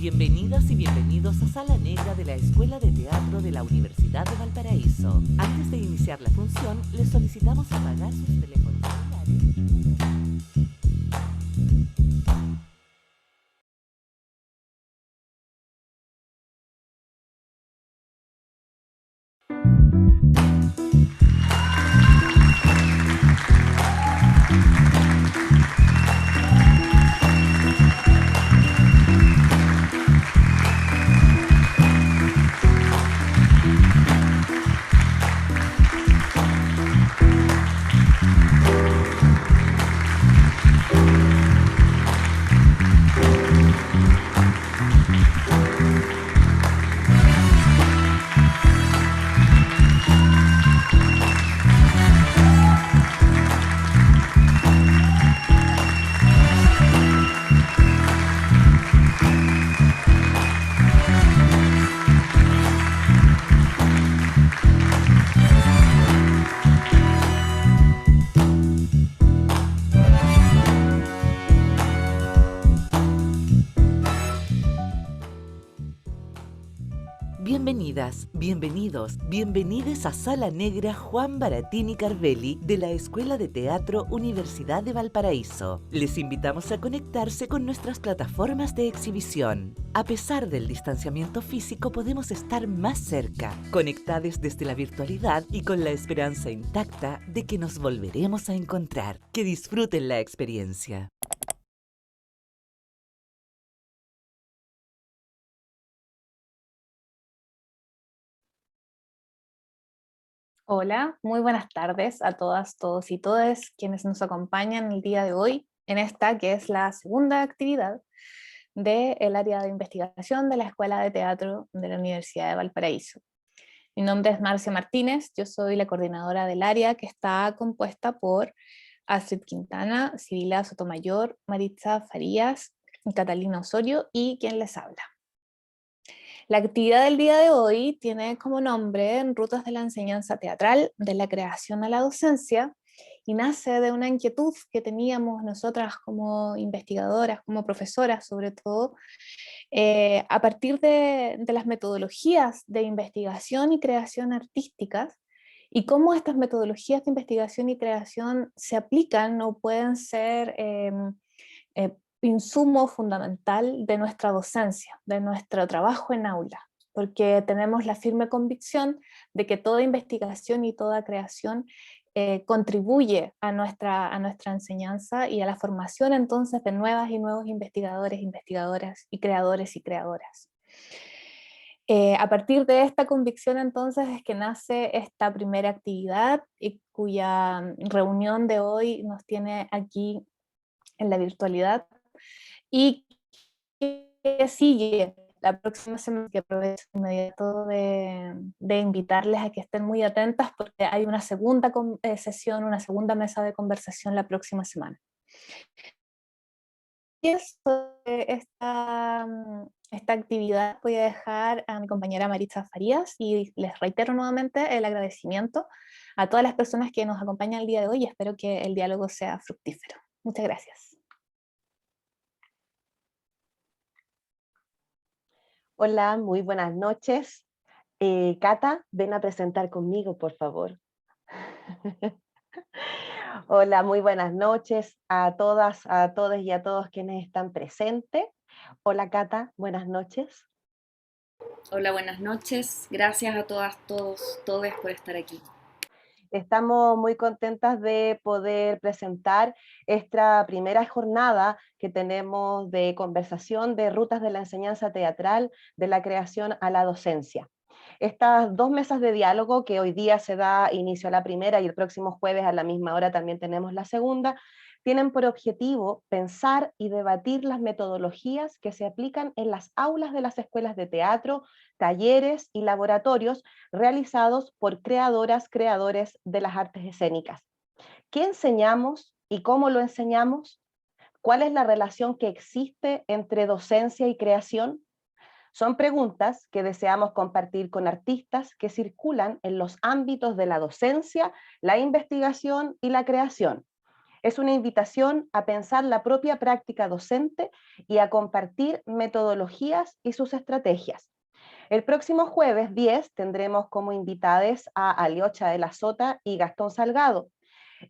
Bienvenidas y bienvenidos a Sala Negra de la Escuela de Teatro de la Universidad de Valparaíso. Antes de iniciar la función, les solicitamos apagar sus teléfonos celulares. Bienvenidas, bienvenidos, bienvenides a Sala Negra Juan Baratini Carvelli de la Escuela de Teatro Universidad de Valparaíso. Les invitamos a conectarse con nuestras plataformas de exhibición. A pesar del distanciamiento físico, podemos estar más cerca, conectados desde la virtualidad y con la esperanza intacta de que nos volveremos a encontrar. Que disfruten la experiencia. Hola, muy buenas tardes a todas, todos y todas quienes nos acompañan el día de hoy en esta que es la segunda actividad del área de investigación de la Escuela de Teatro de la Universidad de Valparaíso. Mi nombre es Marcia Martínez, yo soy la coordinadora del área que está compuesta por Astrid Quintana, Sibila Sotomayor, Maritza Farías, Catalina Osorio y quien les habla. La actividad del día de hoy tiene como nombre Rutas de la enseñanza teatral, de la creación a la docencia, y nace de una inquietud que teníamos nosotras como investigadoras, como profesoras sobre todo, a partir de las metodologías de investigación y creación artísticas, y cómo estas metodologías de investigación y creación se aplican o pueden ser eh, insumo fundamental de nuestra docencia, de nuestro trabajo en aula, porque tenemos la firme convicción de que toda investigación y toda creación contribuye a nuestra enseñanza y a la formación entonces de nuevas y nuevos investigadores, investigadoras y creadoras. A partir de esta convicción entonces es que nace esta primera actividad y cuya reunión de hoy nos tiene aquí en la virtualidad y que sigue la próxima semana, que aprovecho de inmediato de invitarles a que estén muy atentas porque hay una segunda sesión, una segunda mesa de conversación la próxima semana. Y eso, esta actividad voy a dejar a mi compañera Maritza Farías y les reitero nuevamente el agradecimiento a todas las personas que nos acompañan el día de hoy y espero que el diálogo sea fructífero. Muchas gracias. Hola, muy buenas noches. Cata, ven a presentar conmigo, por favor. Hola, muy buenas noches a todas, a todos y a todos quienes están presentes. Hola, Cata, buenas noches. Hola, buenas noches. Gracias a todas, todos por estar aquí. Estamos muy contentas de poder presentar esta primera jornada que tenemos de conversación de rutas de la enseñanza teatral, de la creación a la docencia. Estas dos mesas de diálogo que hoy día se da inicio a la primera y el próximo jueves a la misma hora también tenemos la segunda, tienen por objetivo pensar y debatir las metodologías que se aplican en las aulas de las escuelas de teatro, talleres y laboratorios realizados por creadoras, creadores de las artes escénicas. ¿Qué enseñamos y cómo lo enseñamos? ¿Cuál es la relación que existe entre docencia y creación? Son preguntas que deseamos compartir con artistas que circulan en los ámbitos de la docencia, la investigación y la creación. Es una invitación a pensar la propia práctica docente y a compartir metodologías y sus estrategias. El próximo jueves 10 tendremos como invitades a Aliocha de la Sota y Gastón Salgado.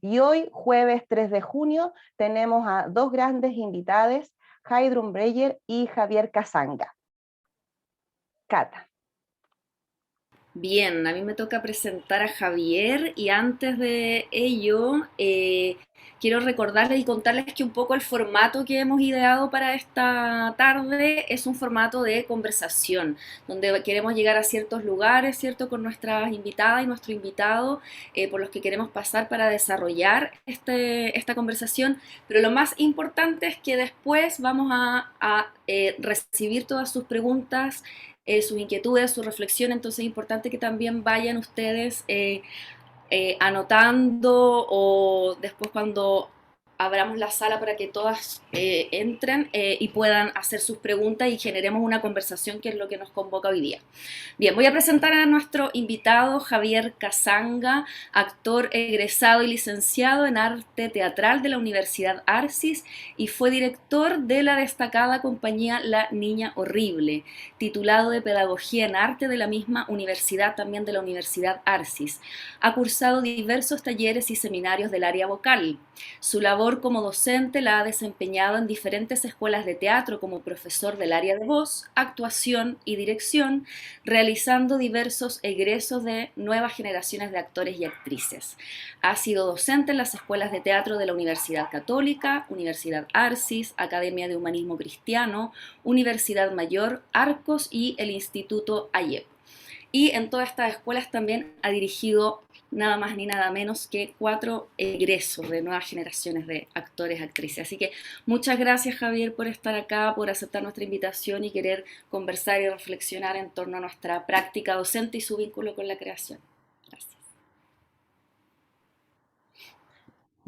Y hoy, jueves 3 de junio, tenemos a dos grandes invitades, Heidrun Breyer y Javier Casanga. Cata. Bien, a mí me toca presentar a Javier y antes de ello quiero recordarles y contarles que un poco el formato que hemos ideado para esta tarde es un formato de conversación, donde queremos llegar a ciertos lugares, ¿cierto? Con nuestras invitadas y nuestro invitado por los que queremos pasar para desarrollar esta conversación, pero lo más importante es que después vamos a recibir todas sus preguntas, sus inquietudes, su reflexión, entonces es importante que también vayan ustedes anotando o después cuando abramos la sala para que todas entren y puedan hacer sus preguntas y generemos una conversación que es lo que nos convoca hoy día. Bien, voy a presentar a nuestro invitado Javier Casanga, actor egresado y licenciado en arte teatral de la Universidad Arcis y fue director de la destacada compañía La Niña Horrible, titulado de Pedagogía en Arte de la misma universidad, también de la Universidad Arcis. Ha cursado diversos talleres y seminarios del área vocal. Su labor como docente la ha desempeñado en diferentes escuelas de teatro como profesor del área de voz, actuación y dirección, realizando diversos egresos de nuevas generaciones de actores y actrices. Ha sido docente en las escuelas de teatro de la Universidad Católica, Universidad Arcis, Academia de Humanismo Cristiano, Universidad Mayor, Arcos y el Instituto AYEP. Y en todas estas escuelas también ha dirigido nada más ni nada menos que 4 egresos de nuevas generaciones de actores, actrices. Así que muchas gracias, Javier, por estar acá, por aceptar nuestra invitación y querer conversar y reflexionar en torno a nuestra práctica docente y su vínculo con la creación. Gracias.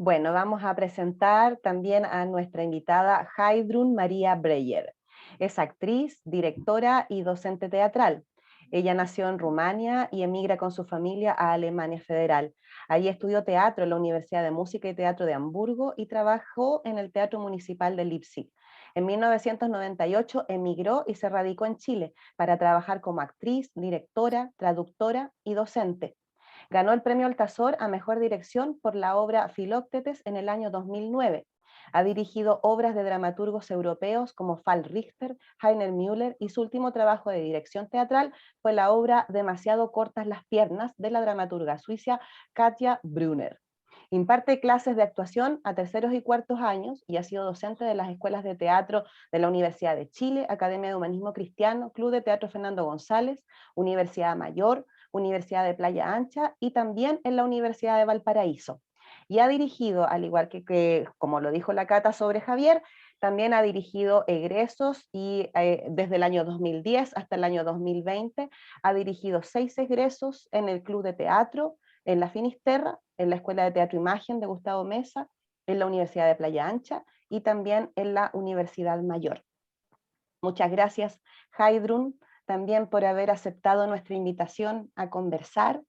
Bueno, vamos a presentar también a nuestra invitada Heidrun María Breyer. Es actriz, directora y docente teatral. Ella nació en Rumania y emigra con su familia a Alemania Federal. Allí estudió teatro en la Universidad de Música y Teatro de Hamburgo y trabajó en el Teatro Municipal de Leipzig. En 1998 emigró y se radicó en Chile para trabajar como actriz, directora, traductora y docente. Ganó el premio Altazor a Mejor Dirección por la obra Filóctetes en el año 2009. Ha dirigido obras de dramaturgos europeos como Fall Richter, Heiner Müller y su último trabajo de dirección teatral fue la obra Demasiado cortas las piernas de la dramaturga suiza Katja Brunner. Imparte clases de actuación a terceros y cuartos años y ha sido docente de las escuelas de teatro de la Universidad de Chile, Academia de Humanismo Cristiano, Club de Teatro Fernando González, Universidad Mayor, Universidad de Playa Ancha y también en la Universidad de Valparaíso. Y ha dirigido, al igual que como lo dijo la Cata sobre Javier, también ha dirigido egresos y desde el año 2010 hasta el año 2020 ha dirigido 6 egresos en el Club de Teatro, en la Finisterra, en la Escuela de Teatro Imagen de Gustavo Mesa, en la Universidad de Playa Ancha y también en la Universidad Mayor. Muchas gracias, Heidrun, también por haber aceptado nuestra invitación a conversar.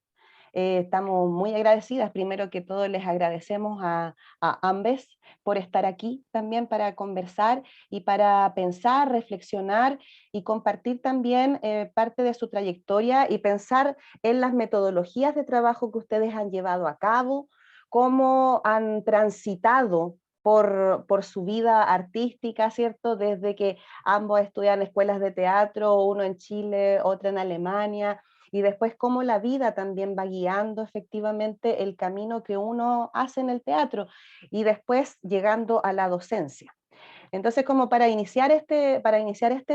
Estamos muy agradecidas. Primero que todo les agradecemos a ambas por estar aquí también para conversar y para pensar, reflexionar y compartir también parte de su trayectoria y pensar en las metodologías de trabajo que ustedes han llevado a cabo, cómo han transitado por su vida artística, ¿cierto? Desde que ambos estudian escuelas de teatro, uno en Chile, otro en Alemania, y después cómo la vida también va guiando efectivamente el camino que uno hace en el teatro y después llegando a la docencia. Entonces, como para iniciar este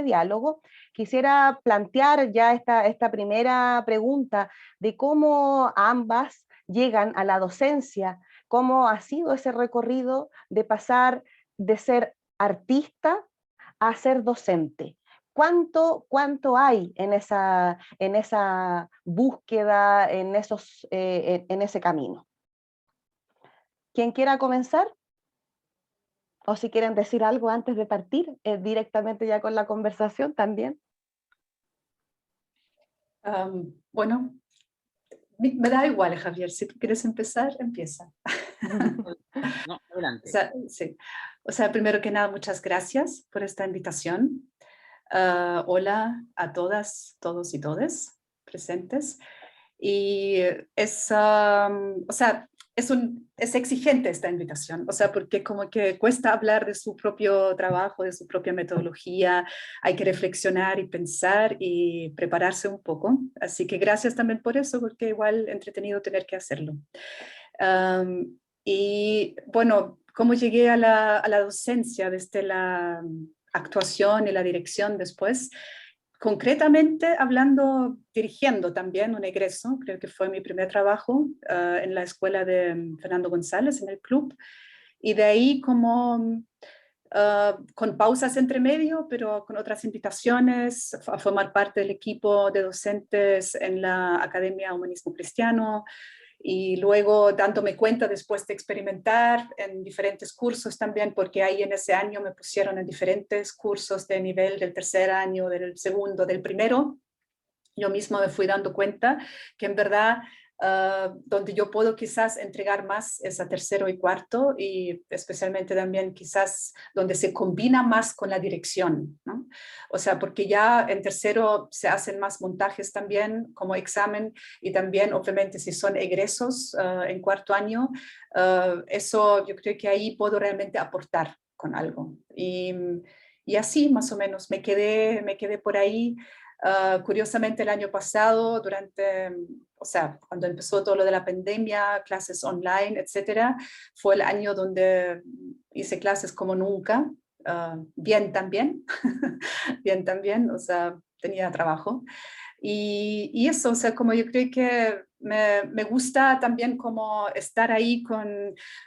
diálogo, quisiera plantear ya esta primera pregunta de cómo ambas llegan a la docencia, cómo ha sido ese recorrido de pasar de ser artista a ser docente. ¿Cuánto hay en esa búsqueda, en ese camino? ¿Quién quiera comenzar? O si quieren decir algo antes de partir, directamente ya con la conversación también. Bueno, me da igual, Javier, si tú quieres empezar, empieza. No, adelante. Sí. O sea, primero que nada, muchas gracias por esta invitación. Hola a todas, todos y todes presentes. Y es, o sea, es exigente esta invitación, o sea, porque como que cuesta hablar de su propio trabajo, de su propia metodología, hay que reflexionar y pensar y prepararse un poco. Así que gracias también por eso, porque igual entretenido tener que hacerlo. Y bueno, cómo llegué a la docencia desde la actuación y la dirección después. Concretamente hablando, dirigiendo también un egreso, creo que fue mi primer trabajo en la escuela de Fernando González, en el club, y de ahí como con pausas entre medio, pero con otras invitaciones a formar parte del equipo de docentes en la Academia Humanismo Cristiano, y luego dándome cuenta después de experimentar en diferentes cursos también, porque ahí en ese año me pusieron en diferentes cursos de nivel del tercer año, del segundo, del primero. Yo misma me fui dando cuenta que en verdad donde yo puedo quizás entregar más es a tercero y cuarto, y especialmente también quizás donde se combina más con la dirección, ¿no? O sea, porque ya en tercero se hacen más montajes también como examen, y también obviamente si son egresos en cuarto año, eso yo creo que ahí puedo realmente aportar con algo. Y así más o menos me quedé por ahí. Curiosamente el año pasado, o sea, cuando empezó todo lo de la pandemia, clases online, etcétera, fue el año donde hice clases como nunca, bien también, bien también, o sea, tenía trabajo. Y eso, o sea, como yo creo que me gusta también como estar ahí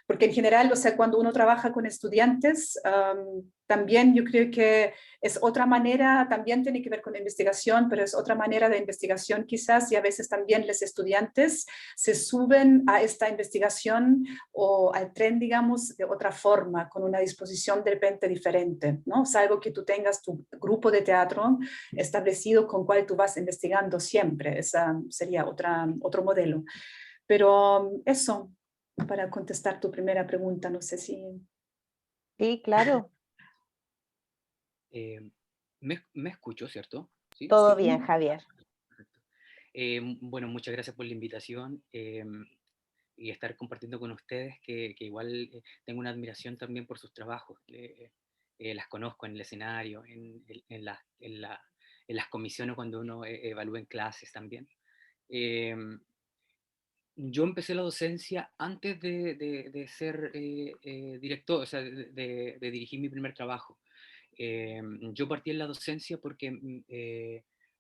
porque en general, o sea, cuando uno trabaja con estudiantes, también yo creo que es otra manera, también tiene que ver con la investigación, pero es otra manera de investigación quizás, y a veces también los estudiantes se suben a esta investigación o al tren, digamos, de otra forma, con una disposición de repente diferente, ¿no? Salvo que tú tengas tu grupo de teatro establecido con cual tú vas investigando siempre, esa sería otro modelo. Pero eso, para contestar tu primera pregunta, no sé si... Sí, claro, Me escucho, ¿cierto? Sí. todo Sí. bien, Javier. Perfecto. Bueno, muchas gracias por la invitación y estar compartiendo con ustedes, que igual tengo una admiración también por sus trabajos. Las conozco en el escenario, en las comisiones cuando uno evalúa en clases también. Em, yo empecé la docencia antes de ser director, o sea, de dirigir mi primer trabajo. Yo partí en la docencia porque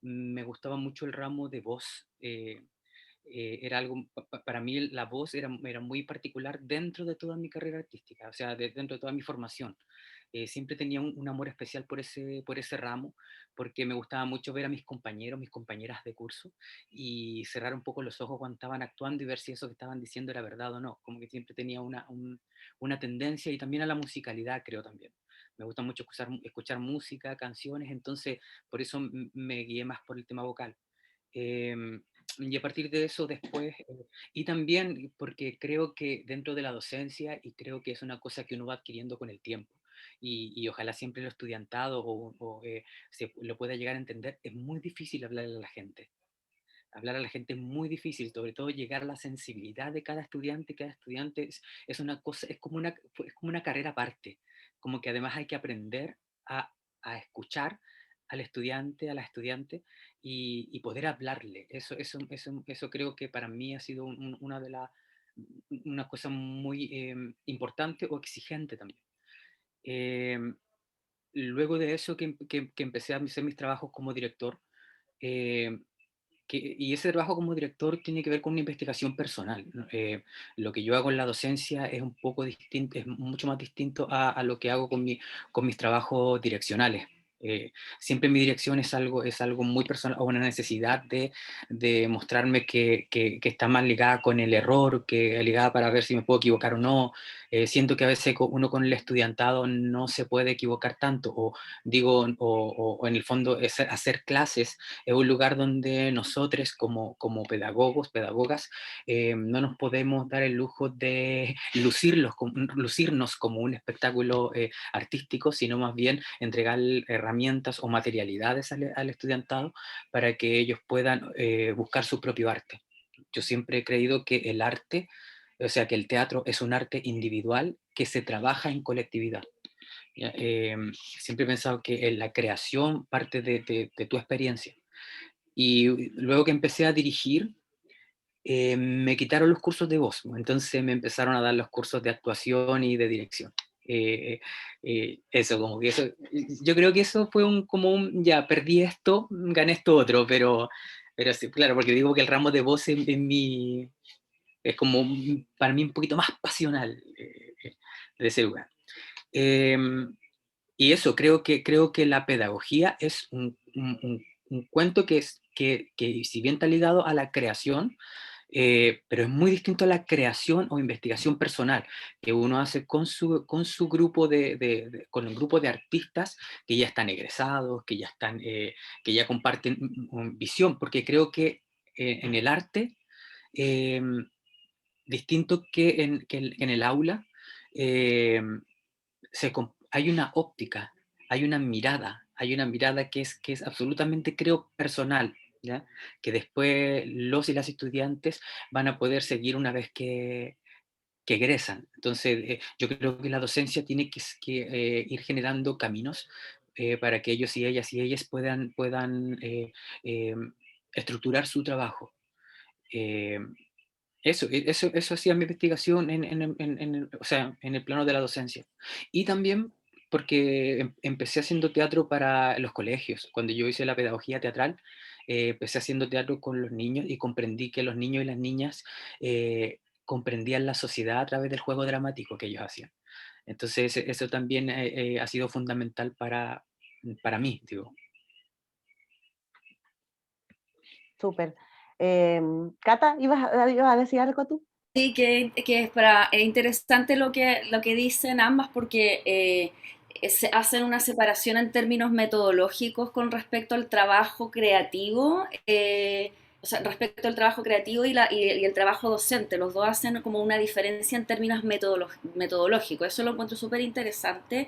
me gustaba mucho el ramo de voz. Era algo, para mí la voz era muy particular dentro de toda mi carrera artística, o sea, dentro de toda mi formación. Siempre tenía un amor especial por ese ramo, porque me gustaba mucho ver a mis compañeros, mis compañeras de curso, y cerrar un poco los ojos cuando estaban actuando y ver si eso que estaban diciendo era verdad o no. Como que siempre tenía una tendencia, y también a la musicalidad, creo también. Me gusta mucho escuchar música, canciones, entonces por eso me guié más por el tema vocal. Y a partir de eso después, y también porque creo que dentro de la docencia, y creo que es una cosa que uno va adquiriendo con el tiempo, y ojalá siempre lo estudiantado se lo pueda llegar a entender, es muy difícil hablar a la gente. Hablar a la gente es muy difícil, sobre todo llegar a la sensibilidad de cada estudiante. Cada estudiante es una cosa, es como una carrera aparte, como que además hay que aprender a escuchar al estudiante, a la estudiante, y poder hablarle. Eso creo que para mí ha sido una cosa muy importante o exigente también. Em, Luego de eso que empecé a hacer mis trabajos como director, eh, y ese trabajo como director tiene que ver con una investigación personal, ¿no? Lo que yo hago en la docencia es un poco distinto, es mucho más distinto a lo que hago con mis trabajos direccionales. Siempre mi dirección es algo muy personal, o una necesidad de mostrarme que está más ligada con el error, que ligada para ver si me puedo equivocar o no. Siento que a veces uno con el estudiantado no se puede equivocar tanto, o digo, o en el fondo hacer clases es un lugar donde nosotros como pedagogos, pedagogas, no nos podemos dar el lujo de lucirnos como un espectáculo artístico, sino más bien entregar herramientas o materialidades al estudiantado para que ellos puedan buscar su propio arte. Yo siempre he creído que el arte, o sea, que el teatro es un arte individual que se trabaja en colectividad. ¿Ya? Siempre he pensado que la creación parte de tu experiencia. Y luego que empecé a dirigir, me quitaron los cursos de voz, ¿no? Entonces me empezaron a dar los cursos de actuación y de dirección. Eso, como que eso, yo creo que eso fue ya, perdí esto, gané esto otro, pero sí, claro, porque digo que el ramo de voz es como para mí un poquito más pasional de ese lugar. Eh, y eso, creo que la pedagogía es un cuento que si bien está ligado a la creación, pero es muy distinto a la creación o investigación personal que uno hace con su grupo con el grupo de artistas que ya están egresados, que ya comparten visión, porque creo que en el arte, eh, distinto que en el aula, eh, hay una óptica, hay una mirada que es absolutamente, creo, personal, ¿ya? Que después los y las estudiantes van a poder seguir una vez que egresan. Entonces, yo creo que la docencia tiene que ir generando caminos para que ellos y ellas puedan eh, estructurar su trabajo. Eh, eso hacía mi investigación o sea, en el plano de la docencia. Y también porque empecé haciendo teatro para los colegios. Cuando yo hice la pedagogía teatral, empecé haciendo teatro con los niños y comprendí que los niños y las niñas comprendían la sociedad a través del juego dramático que ellos hacían. Entonces, eso también ha sido fundamental para mí, digo. Súper. Cata, ibas a decir algo tú? Sí, es interesante lo que dicen ambas porque se hacen una separación en términos metodológicos con respecto al trabajo creativo, o sea, respecto al trabajo creativo y el trabajo docente. Los dos hacen como una diferencia en términos metodológicos. Eso lo encuentro súper interesante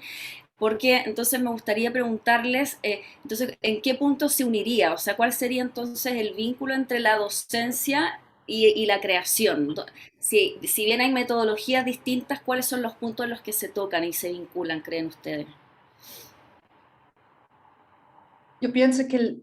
porque entonces me gustaría preguntarles, entonces, ¿en qué punto se uniría? O sea, ¿cuál sería entonces el vínculo entre la docencia y la creación? Si bien hay metodologías distintas, ¿cuáles son los puntos en los que se tocan y se vinculan, creen ustedes? Yo pienso que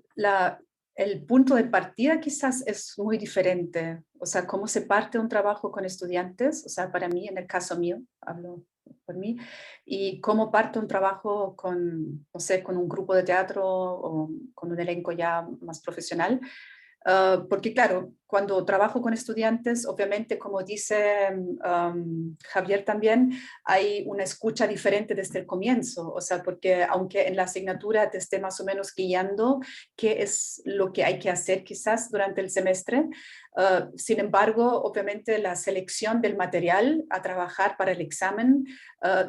el punto de partida quizás es muy diferente. O sea, cómo se parte un trabajo con estudiantes, o sea, para mí, en el caso mío, hablo por mí, y cómo parte un trabajo con, no sé, con un grupo de teatro o con un elenco ya más profesional. Porque claro, cuando trabajo con estudiantes, obviamente, como dice Javier también, hay una escucha diferente desde el comienzo, o sea, porque aunque en la asignatura te esté más o menos guiando qué es lo que hay que hacer quizás durante el semestre, sin embargo, obviamente la selección del material a trabajar para el examen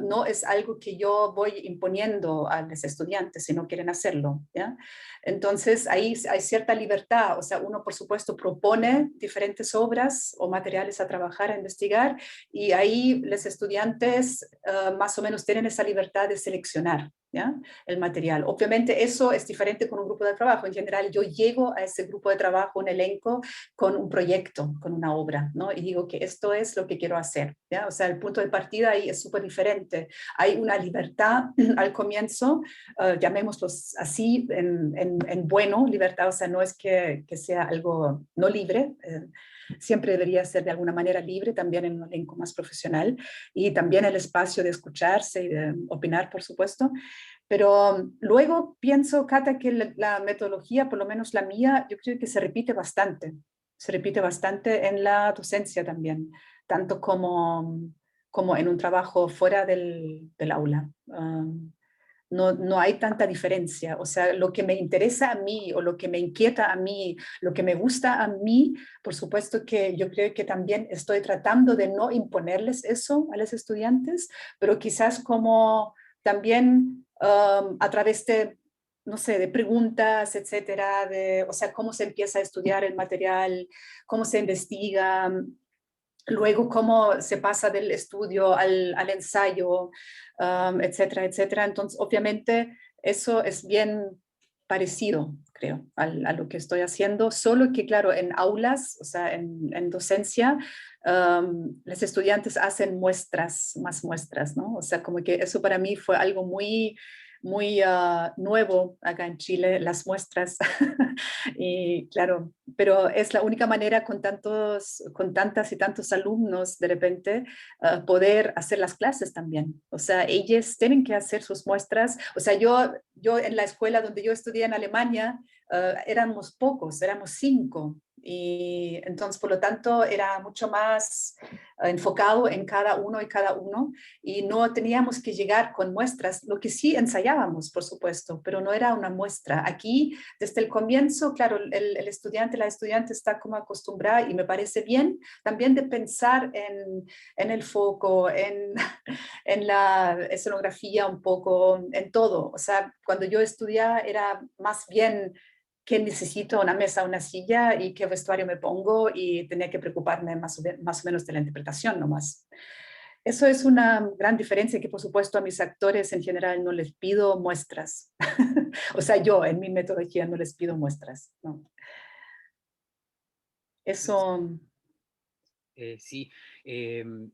no es algo que yo voy imponiendo a los estudiantes si no quieren hacerlo, ¿ya? Entonces, ahí hay cierta libertad, o sea, uno por supuesto propone diferentes obras o materiales a trabajar, a investigar, y ahí los estudiantes más o menos tienen esa libertad de seleccionar, ¿ya? El material. Obviamente eso es diferente con un grupo de trabajo. En general, yo llego a ese grupo de trabajo, un elenco, con un proyecto, con una obra, ¿no? Y digo que esto es lo que quiero hacer, ¿ya? O sea, el punto de partida ahí es súper diferente. Hay una libertad al comienzo, llamémoslo así, en bueno, libertad, o sea, no es que sea algo no libre, siempre debería ser de alguna manera libre, también en un elenco más profesional, y también el espacio de escucharse y de opinar, por supuesto. Pero luego pienso, Cata, que la metodología, por lo menos la mía, yo creo que se repite bastante en la docencia también, tanto como en un trabajo fuera del aula. No hay tanta diferencia. O sea, lo que me interesa a mí o lo que me inquieta a mí, lo que me gusta a mí, por supuesto que yo creo que también estoy tratando de no imponerles eso a los estudiantes, pero quizás como también a través de, no sé, de preguntas, etcétera, o sea, cómo se empieza a estudiar el material, cómo se investiga, luego cómo se pasa del estudio al ensayo, etcétera, etcétera. Entonces, obviamente, eso es bien parecido, creo, a lo que estoy haciendo, solo que, claro, en aulas, o sea, en docencia, los estudiantes hacen muestras, más muestras, ¿no? O sea, como que eso para mí fue algo muy nuevo acá en Chile, las muestras. Y claro, pero es la única manera con tantas y tantos alumnos de repente poder hacer las clases también. O sea, ellos tienen que hacer sus muestras. O sea, yo en la escuela donde yo estudié en Alemania, éramos pocos, éramos 5. Y entonces, por lo tanto, era mucho más enfocado en cada uno y no teníamos que llegar con muestras, lo que sí ensayábamos, por supuesto, pero no era una muestra. Aquí, desde el comienzo, claro, el estudiante, la estudiante está como acostumbrada y me parece bien también de pensar en el foco, en la escenografía un poco, en todo. O sea, cuando yo estudiaba era más bien qué necesito, una mesa, una silla y qué vestuario me pongo y tenía que preocuparme más o menos de la interpretación nomás. Eso es una gran diferencia que por supuesto a mis actores en general no les pido muestras. O sea, yo en mi metodología no les pido muestras. No. Eso, Sí, em,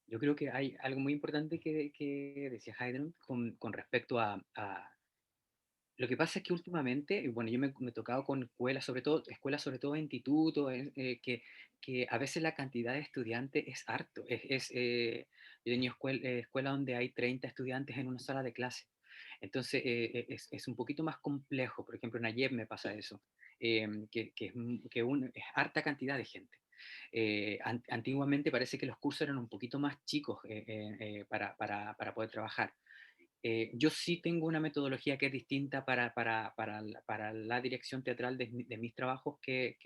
yo creo que hay algo muy importante que decía Hayden con respecto lo que pasa es que últimamente, y bueno, yo me he tocado con escuelas sobre todo institutos, que a veces la cantidad de estudiantes es harto. Yo he tenido escuela donde hay 30 estudiantes en una sala de clase. Entonces es un poquito más complejo. Por ejemplo, en Ayer me pasa eso, que es harta cantidad de gente. Antiguamente parece que los cursos eran un poquito más chicos para poder trabajar. Yo sí tengo una metodología que es distinta para la dirección teatral de mis trabajos que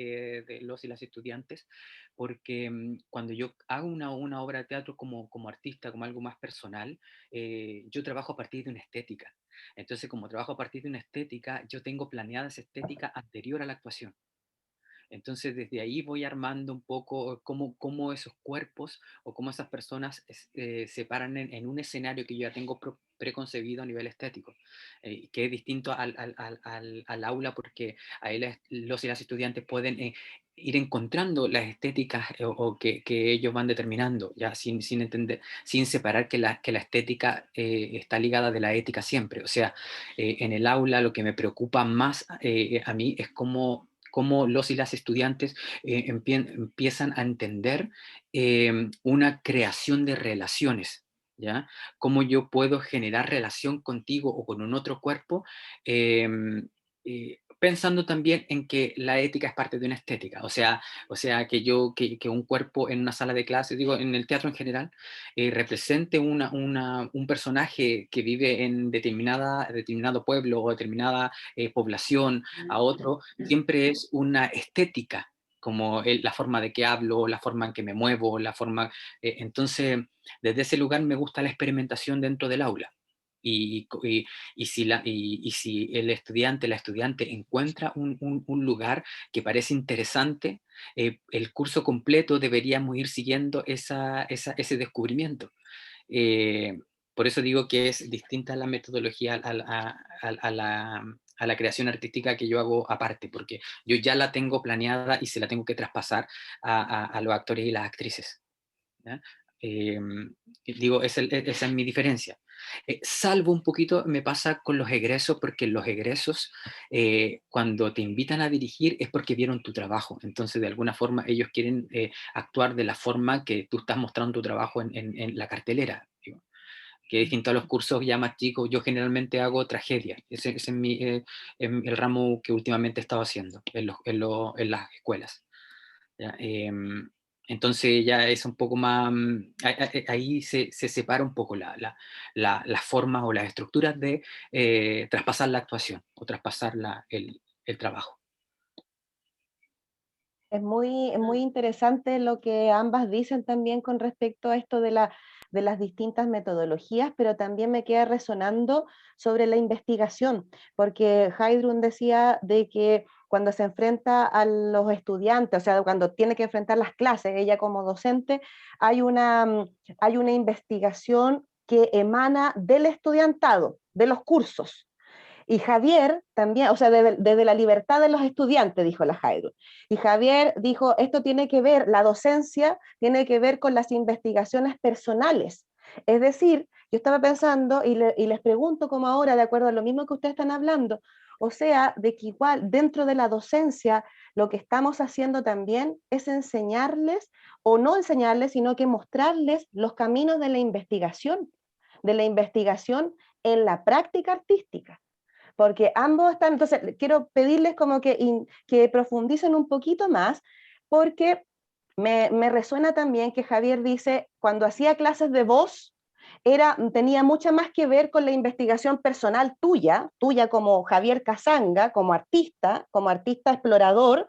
de los y las estudiantes, porque cuando yo hago una obra de teatro como artista, como algo más personal, yo trabajo a partir de una estética. Entonces, como trabajo a partir de una estética, yo tengo planeada esa estética anterior a la actuación. Entonces, desde ahí voy armando un poco cómo esos cuerpos o cómo esas personas se paran en un escenario que yo ya tengo preconcebido a nivel estético, que es distinto al aula, porque ahí los y las estudiantes pueden ir encontrando las estéticas o que ellos van determinando, ya sin entender, sin separar que la estética está ligada de la ética siempre. O sea, en el aula lo que me preocupa más a mí es cómo los y las estudiantes empiezan a entender una creación de relaciones, ¿ya? Cómo yo puedo generar relación contigo o con un otro cuerpo, eh, pensando también en que la ética es parte de una estética, o sea que un cuerpo en una sala de clases, digo, en el teatro en general, represente un personaje que vive en determinado pueblo o determinada población a otro, siempre es una estética, como la forma de que hablo, la forma en que me muevo, entonces, desde ese lugar me gusta la experimentación dentro del aula. Y si el estudiante, la estudiante encuentra un lugar que parece interesante, el curso completo deberíamos ir siguiendo ese descubrimiento. Eh, por eso digo que es distinta la metodología a la creación artística que yo hago aparte, porque yo ya la tengo planeada y se la tengo que traspasar a los actores y las actrices, ¿ya? Eh, Digo, esa es mi diferencia. Salvo un poquito, me pasa con los egresos, porque los egresos, cuando te invitan a dirigir, es porque vieron tu trabajo. Entonces, de alguna forma, ellos quieren actuar de la forma que tú estás mostrando tu trabajo en la cartelera. Digo, que es distinto a los cursos ya más chicos. Yo generalmente hago tragedia. Ese es el ramo que últimamente he estado haciendo en las escuelas, ¿ya? Entonces ya es un poco más, ahí se separa un poco las formas o las estructuras de traspasar la actuación o traspasar el trabajo. Es muy interesante lo que ambas dicen también con respecto a esto de las distintas metodologías, pero también me queda resonando sobre la investigación, porque Heidrun decía de que cuando se enfrenta a los estudiantes, o sea, cuando tiene que enfrentar las clases, ella como docente, hay una investigación que emana del estudiantado, de los cursos. Y Javier también, o sea, desde la libertad de los estudiantes, dijo la Jairo. Y Javier dijo, esto tiene que ver, la docencia tiene que ver con las investigaciones personales. Es decir, yo estaba pensando y les pregunto como ahora, de acuerdo a lo mismo que ustedes están hablando, o sea, de que igual dentro de la docencia lo que estamos haciendo también es enseñarles, o no enseñarles, sino que mostrarles los caminos de la investigación en la práctica artística, porque ambos están, entonces quiero pedirles como que profundicen un poquito más, porque me resuena también que Javier dice, cuando hacía clases de voz, tenía mucho más que ver con la investigación personal tuya como Javier Casanga, como artista explorador,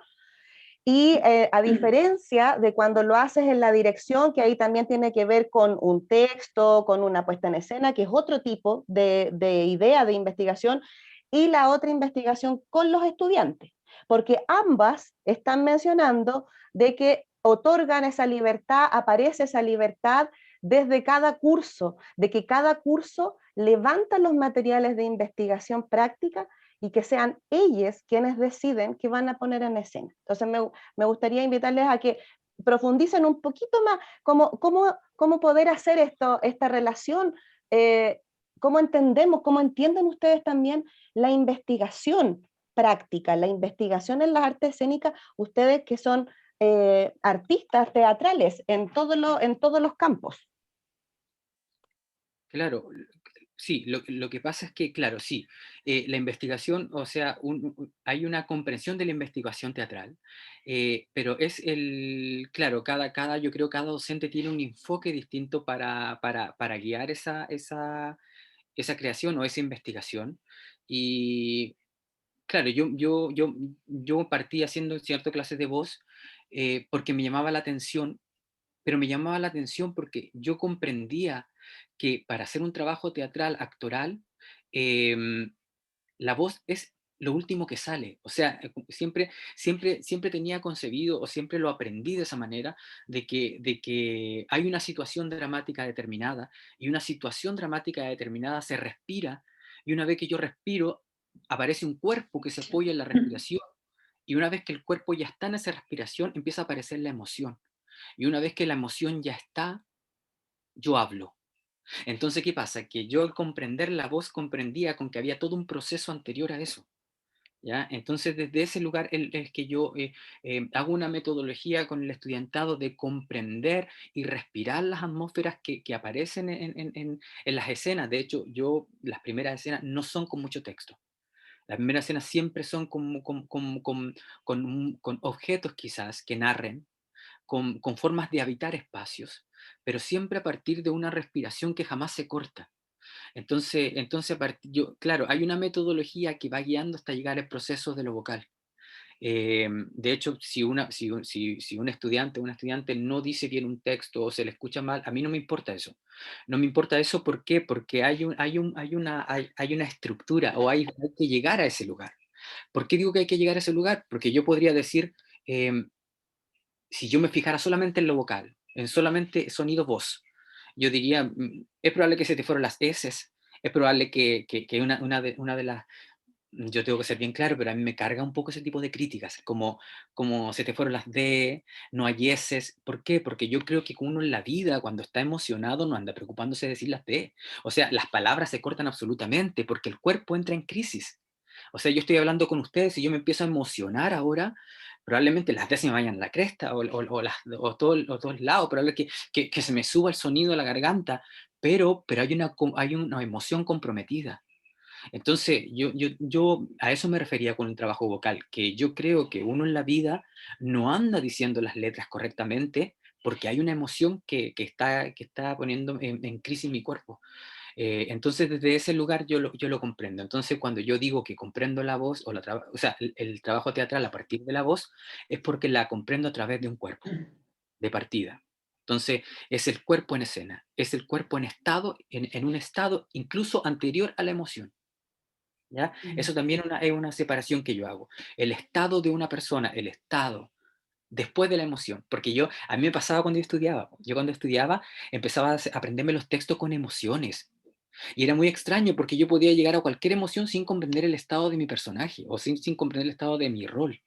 y a diferencia de cuando lo haces en la dirección, que ahí también tiene que ver con un texto, con una puesta en escena, que es otro tipo de idea de investigación, y la otra investigación con los estudiantes, porque ambas están mencionando de que otorgan esa libertad, aparece esa libertad desde cada curso, de que cada curso levanta los materiales de investigación práctica y que sean ellos quienes deciden qué van a poner en escena. Entonces me gustaría invitarles a que profundicen un poquito más cómo poder hacer esta relación, cómo entendemos, cómo entienden ustedes también la investigación práctica, la investigación en las artes escénicas, ustedes que son artistas teatrales en todos los campos. Claro, sí, lo que pasa es que, claro, sí, la investigación, o sea, hay una comprensión de la investigación teatral, pero claro, yo creo cada docente tiene un enfoque distinto para guiar esa creación o esa investigación. Y claro, yo partí haciendo ciertas clases de voz porque me llamaba la atención, pero me llamaba la atención porque yo comprendía que para hacer un trabajo teatral, actoral, em, la voz es lo último que sale. O sea, siempre tenía concebido o siempre lo aprendí de esa manera, de que hay una situación dramática determinada y una situación dramática determinada se respira y una vez que yo respiro, aparece un cuerpo que se apoya en la respiración y una vez que el cuerpo ya está en esa respiración, empieza a aparecer la emoción. Y una vez que la emoción ya está, yo hablo. Entonces, ¿qué pasa? Que yo al comprender la voz comprendía con que había todo un proceso anterior a eso. ¿Ya? Entonces, desde ese lugar es que yo hago una metodología con el estudiantado de comprender y respirar las atmósferas que aparecen en las escenas. De hecho, las primeras escenas no son con mucho texto. Las primeras escenas siempre son con objetos quizás que narren, con formas de habitar espacios, pero siempre a partir de una respiración que jamás se corta. Entonces claro, hay una metodología que va guiando hasta llegar al proceso de lo vocal. De hecho, si un estudiante o una estudiante no dice bien un texto o se le escucha mal, a mí no me importa eso. No me importa eso, ¿por qué? Porque hay una estructura o hay que llegar a ese lugar. ¿Por qué digo que hay que llegar a ese lugar? Porque yo podría decir, si yo me fijara solamente en lo vocal, en solamente sonido voz, yo diría, es probable que se te fueran las eses, es probable que una de las, yo tengo que ser bien claro, pero a mí me carga un poco ese tipo de críticas, como se te fueron las D, no hay eses. ¿Por qué? Porque yo creo que uno en la vida, cuando está emocionado, no anda preocupándose de decir las D. O sea, las palabras se cortan absolutamente porque el cuerpo entra en crisis. O sea, yo estoy hablando con ustedes y yo me empiezo a emocionar ahora, probablemente las D se me vayan a la cresta o todos lados, probablemente que se me suba el sonido a la garganta, pero hay una emoción comprometida. Entonces, yo a eso me refería con el trabajo vocal, que yo creo que uno en la vida no anda diciendo las letras correctamente porque hay una emoción que está poniendo en crisis mi cuerpo. Entonces, desde ese lugar yo lo comprendo. Entonces, cuando yo digo que comprendo la voz, o sea, el trabajo teatral a partir de la voz, es porque la comprendo a través de un cuerpo, de partida. Entonces, es el cuerpo en escena, es el cuerpo en un estado incluso anterior a la emoción. ¿Ya? Eso también es una separación que yo hago. El estado de una persona, el estado después de la emoción, porque a mí me pasaba cuando yo cuando estudiaba empezaba a aprenderme los textos con emociones, y era muy extraño porque yo podía llegar a cualquier emoción sin comprender el estado de mi personaje, o sin comprender el estado de mi rol.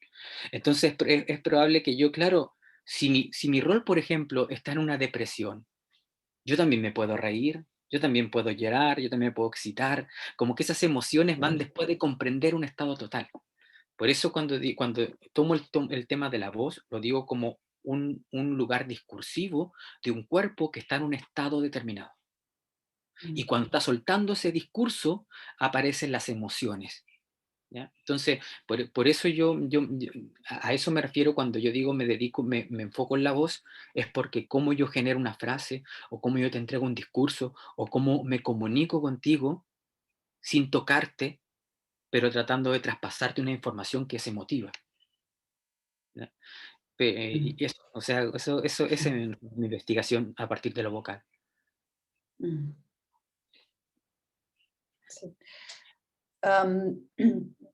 Entonces es probable que yo, claro, si mi rol, por ejemplo, está en una depresión, yo también me puedo reír, yo también puedo llorar, yo también me puedo excitar, como que esas emociones van después de comprender un estado total. Por eso cuando tomo el tema de la voz, lo digo como un lugar discursivo de un cuerpo que está en un estado determinado. Y cuando está soltando ese discurso, aparecen las emociones. ¿Ya? Entonces, por eso a eso me refiero cuando yo digo me enfoco en la voz, es porque cómo yo genero una frase, o cómo yo te entrego un discurso, o cómo me comunico contigo sin tocarte, pero tratando de traspasarte una información que es emotiva. ¿Ya? Y eso, o sea, esa es mi investigación a partir de lo vocal. Sí.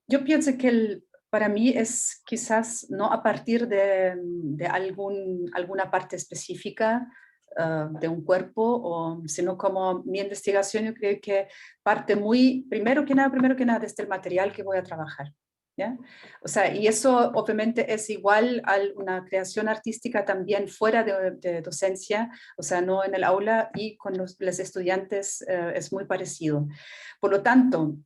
Yo pienso que para mí es quizás no a partir de alguna parte específica de un cuerpo, sino como mi investigación yo creo que parte primero que nada, desde el material que voy a trabajar. ¿Ya? O sea, y eso obviamente es igual a una creación artística también fuera de docencia, o sea, no en el aula, y con los estudiantes es muy parecido. Por lo tanto,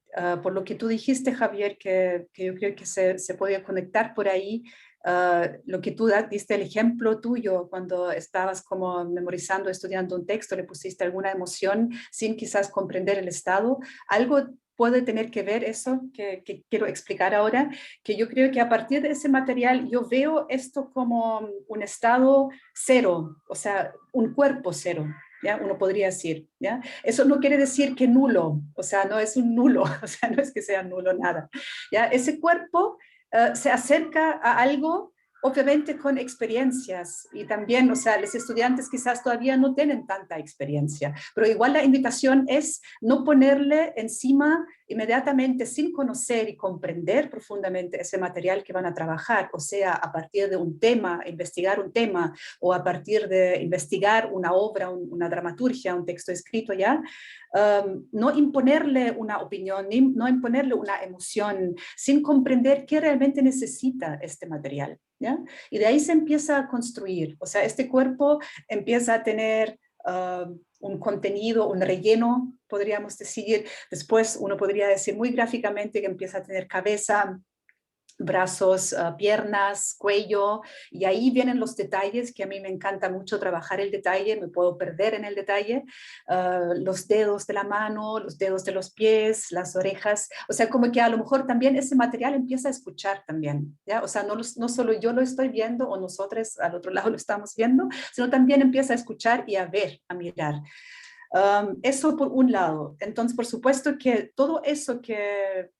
por lo que tú dijiste, Javier, que yo creo que se puede conectar por ahí, lo que tú diste el ejemplo tuyo cuando estabas como memorizando, estudiando un texto, le pusiste alguna emoción sin quizás comprender el estado, algo puede tener que ver eso que quiero explicar ahora, que yo creo que a partir de ese material yo veo esto como un estado cero, o sea, un cuerpo cero. ¿Ya? Uno podría decir, ¿ya? Eso no quiere decir que nulo, o sea, no es un nulo, o sea, no es que sea nulo nada, ¿ya? Ese cuerpo se acerca a algo, obviamente con experiencias, y también, o sea, los estudiantes quizás todavía no tienen tanta experiencia, pero igual la invitación es no ponerle encima inmediatamente sin conocer y comprender profundamente ese material que van a trabajar, o sea, a partir de un tema, investigar un tema, o a partir de investigar una obra, una dramaturgia, un texto escrito ya, no imponerle una opinión, no imponerle una emoción, sin comprender qué realmente necesita este material. ¿Ya? Y de ahí se empieza a construir, o sea, este cuerpo empieza a tener un contenido, un relleno, podríamos decir. Después uno podría decir muy gráficamente que empieza a tener cabeza, brazos, piernas, cuello, y ahí vienen los detalles que a mí me encanta mucho trabajar el detalle, me puedo perder en el detalle, los dedos de la mano, los dedos de los pies, las orejas, o sea, como que a lo mejor también ese material empieza a escuchar también, ¿ya? O sea, no solo yo lo estoy viendo o nosotros al otro lado lo estamos viendo, sino también empieza a escuchar y a ver, a mirar. Eso por un lado. Entonces, por supuesto que todo eso que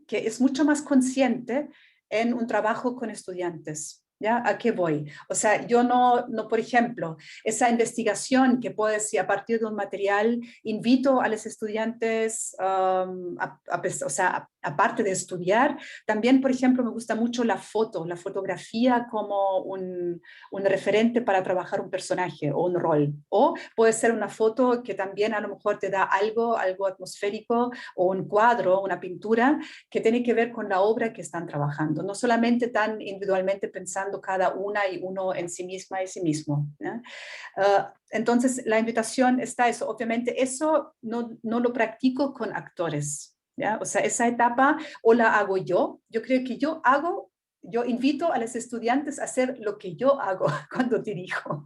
es mucho más consciente en un trabajo con estudiantes. ¿Ya? ¿A qué voy? O sea, yo no, por ejemplo, esa investigación que puedo decir a partir de un material, invito a los estudiantes, o sea, aparte de estudiar, también, por ejemplo, me gusta mucho la fotografía como un referente para trabajar un personaje o un rol. O puede ser una foto que también a lo mejor te da algo atmosférico, o un cuadro, una pintura, que tiene que ver con la obra que están trabajando. No solamente tan individualmente pensando cada una y uno en sí misma y sí mismo. ¿No? Entonces, la invitación está eso. Obviamente, eso no lo practico con actores. ¿Ya? O sea, esa etapa o la hago yo. Yo creo que yo invito a los estudiantes a hacer lo que yo hago cuando dirijo.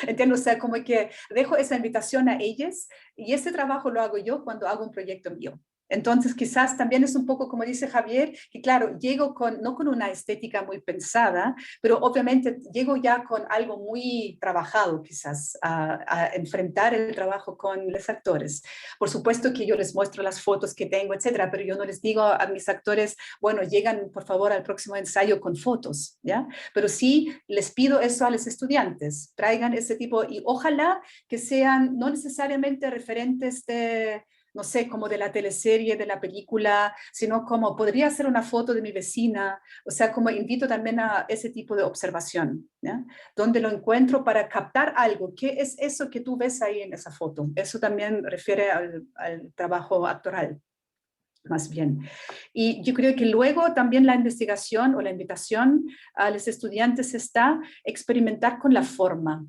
¿Entiendo? O sea, como que dejo esa invitación a ellos y ese trabajo lo hago yo cuando hago un proyecto mío. Entonces, quizás también es un poco como dice Javier, que claro, llego no con una estética muy pensada, pero obviamente llego ya con algo muy trabajado quizás a enfrentar el trabajo con los actores. Por supuesto que yo les muestro las fotos que tengo, etcétera, pero yo no les digo a mis actores, bueno, llegan por favor al próximo ensayo con fotos, ¿ya? Pero sí les pido eso a los estudiantes, traigan ese tipo y ojalá que sean no necesariamente referentes de, no sé, como de la teleserie, de la película, sino como podría ser una foto de mi vecina, o sea, como invito también a ese tipo de observación, ¿ya? Donde lo encuentro para captar algo. ¿Qué es eso que tú ves ahí en esa foto? Eso también refiere al trabajo actoral, más bien. Y yo creo que luego también la investigación o la invitación a los estudiantes está experimentar con la forma.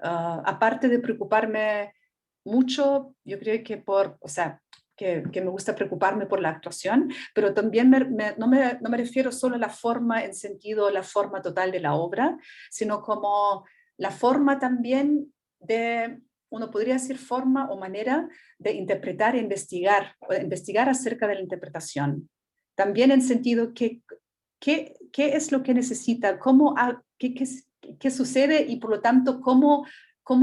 Aparte de preocuparme mucho, yo creo que o sea, que me gusta preocuparme por la actuación, pero también no me refiero solo a la forma en sentido, la forma total de la obra, sino como la forma también de, uno podría decir forma o manera de interpretar e investigar acerca de la interpretación. También en sentido que, ¿qué es lo que necesita? ¿Qué sucede? Y por lo tanto, ¿cómo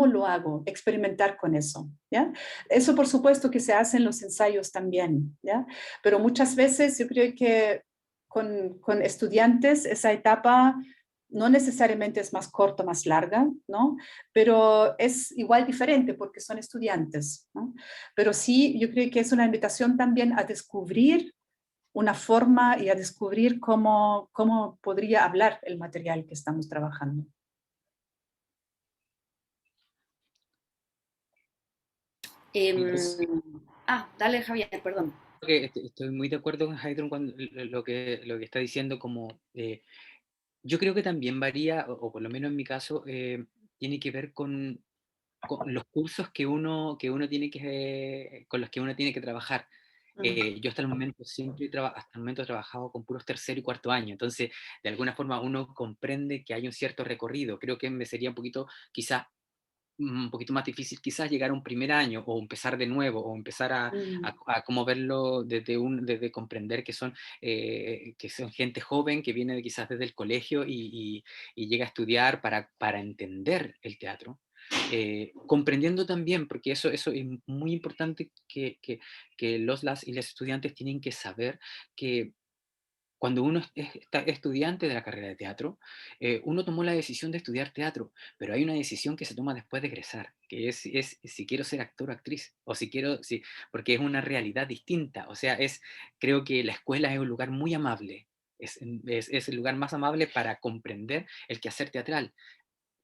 lo hago? Experimentar con eso, ¿ya? Eso por supuesto que se hace en los ensayos también, ¿ya? Pero muchas veces yo creo que con estudiantes esa etapa no necesariamente es más corta, más larga, ¿no? Pero es igual diferente porque son estudiantes, ¿no? Pero sí, yo creo que es una invitación también a descubrir una forma y a descubrir cómo podría hablar el material que estamos trabajando. Dale Javier, perdón. Estoy muy de acuerdo con Haydn cuando lo que está diciendo, como yo creo que también varía, o por lo menos en mi caso, tiene que ver con los cursos que uno tiene con los que uno tiene que trabajar. Yo hasta el momento hasta el momento he trabajado con puros tercero y cuarto año, entonces de alguna forma uno comprende que hay un cierto recorrido. Creo que me sería un poquito, quizás un poquito más difícil quizás llegar a un primer año o empezar de nuevo o empezar a cómo verlo desde comprender que son gente joven que viene quizás desde el colegio y llega a estudiar para entender el teatro. Comprendiendo también, porque eso es muy importante que las y las estudiantes tienen que saber que cuando uno es estudiante de la carrera de teatro, uno tomó la decisión de estudiar teatro, pero hay una decisión que se toma después de egresar, que es si quiero ser actor o actriz, o si quiero, si, porque es una realidad distinta. O sea, creo que la escuela es un lugar muy amable, es el lugar más amable para comprender el quehacer teatral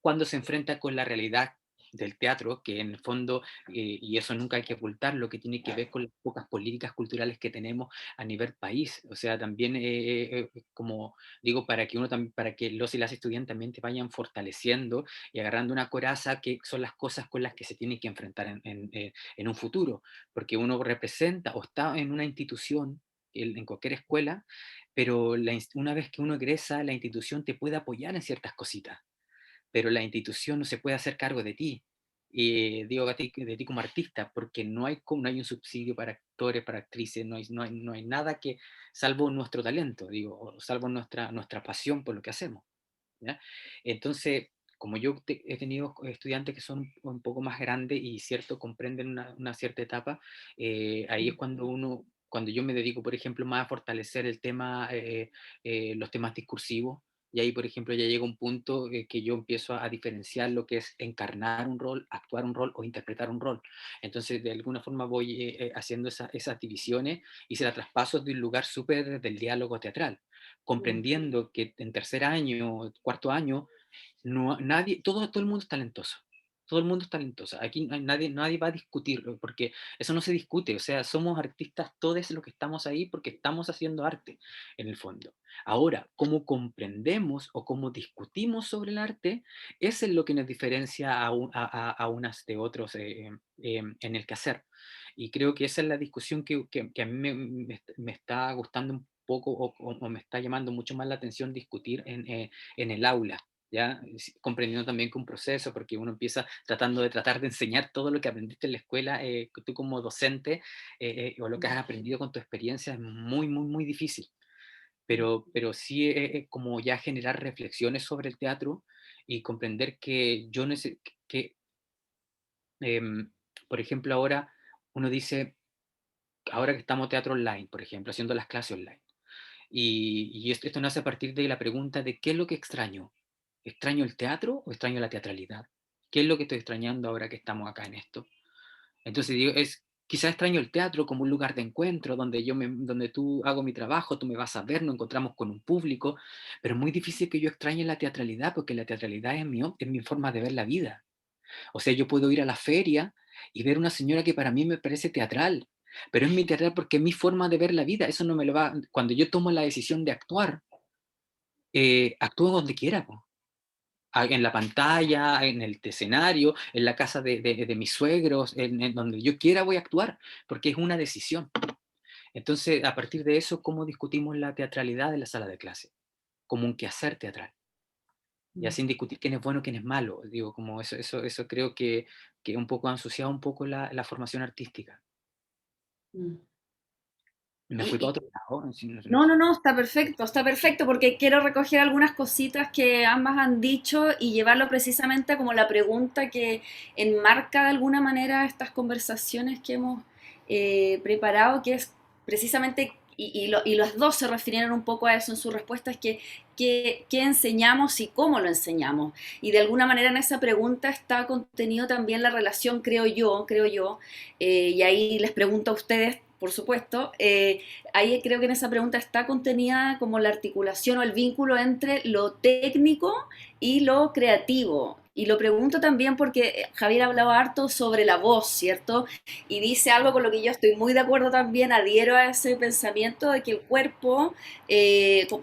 cuando se enfrenta con la realidad del teatro, que en el fondo, y eso nunca hay que ocultar, lo que tiene que ver con las pocas políticas culturales que tenemos a nivel país. O sea, también, como digo, para que los y las estudiantes también te vayan fortaleciendo y agarrando una coraza, que son las cosas con las que se tienen que enfrentar en un futuro, porque uno representa o está en una institución, en cualquier escuela, pero una vez que uno egresa, la institución te puede apoyar en ciertas cositas, pero la institución no se puede hacer cargo de ti. Y digo de ti como artista, porque no hay un subsidio para actores, para actrices, no hay nada que, salvo nuestro talento, digo, o salvo nuestra pasión por lo que hacemos. ¿Ya? Entonces, como he tenido estudiantes que son un poco más grandes y cierto, comprenden una cierta etapa, ahí es cuando yo me dedico, por ejemplo, más a fortalecer el tema, los temas discursivos, y ahí, por ejemplo, ya llega un punto que yo empiezo a diferenciar lo que es encarnar un rol, actuar un rol o interpretar un rol. Entonces, de alguna forma voy haciendo esas divisiones y se las traspaso de un lugar súper del diálogo teatral, comprendiendo que en tercer año, cuarto año, todo el mundo es talentoso. Todo el mundo es talentoso. Aquí nadie va a discutirlo, porque eso no se discute. O sea, somos artistas todos los que estamos ahí porque estamos haciendo arte, en el fondo. Ahora, cómo comprendemos o cómo discutimos sobre el arte, eso es lo que nos diferencia a unas de otros en el quehacer. Y creo que esa es la discusión que a mí me está gustando un poco o me está llamando mucho más la atención discutir en el aula. ¿Ya? Comprendiendo también que un proceso, porque uno empieza de tratar de enseñar todo lo que aprendiste en la escuela, tú como docente, o lo que has aprendido con tu experiencia, es muy, muy, muy difícil. Pero sí como ya generar reflexiones sobre el teatro y comprender que que, em, por ejemplo, ahora uno dice, ahora que estamos teatro online, por ejemplo, haciendo las clases online, y esto nace a partir de la pregunta de qué es lo que extraño. ¿Extraño el teatro o extraño la teatralidad? ¿Qué es lo que estoy extrañando ahora que estamos acá en esto? Entonces digo, quizás extraño el teatro como un lugar de encuentro donde tú hago mi trabajo, tú me vas a ver, nos encontramos con un público, pero es muy difícil que yo extrañe la teatralidad porque la teatralidad es mi forma de ver la vida. O sea, yo puedo ir a la feria y ver una señora que para mí me parece teatral, pero es mi teatral porque es mi forma de ver la vida. Eso no me lo va. Cuando yo tomo la decisión de actuar, actúo donde quiera, po. En la pantalla, en el escenario, en la casa de mis suegros, en donde yo quiera voy a actuar, porque es una decisión. Entonces, a partir de eso, ¿cómo discutimos la teatralidad de la sala de clase? Como un quehacer teatral. Ya sin discutir quién es bueno, quién es malo. Digo, como eso creo que un poco ha ensuciado un poco la formación artística. Me fui para Y, otro lado. no, no, no, está perfecto, porque quiero recoger algunas cositas que ambas han dicho y llevarlo precisamente a como la pregunta que enmarca de alguna manera estas conversaciones que hemos preparado, que es precisamente, y las dos se refirieron un poco a eso en su respuesta, es qué enseñamos y cómo lo enseñamos. Y de alguna manera en esa pregunta está contenido también la relación, creo yo, y ahí les pregunto a ustedes, por supuesto, ahí creo que en esa pregunta está contenida como la articulación o el vínculo entre lo técnico y lo creativo. Y lo pregunto también porque Javier ha hablado harto sobre la voz, ¿cierto? Y dice algo con lo que yo estoy muy de acuerdo también, adhiero a ese pensamiento de que el cuerpo,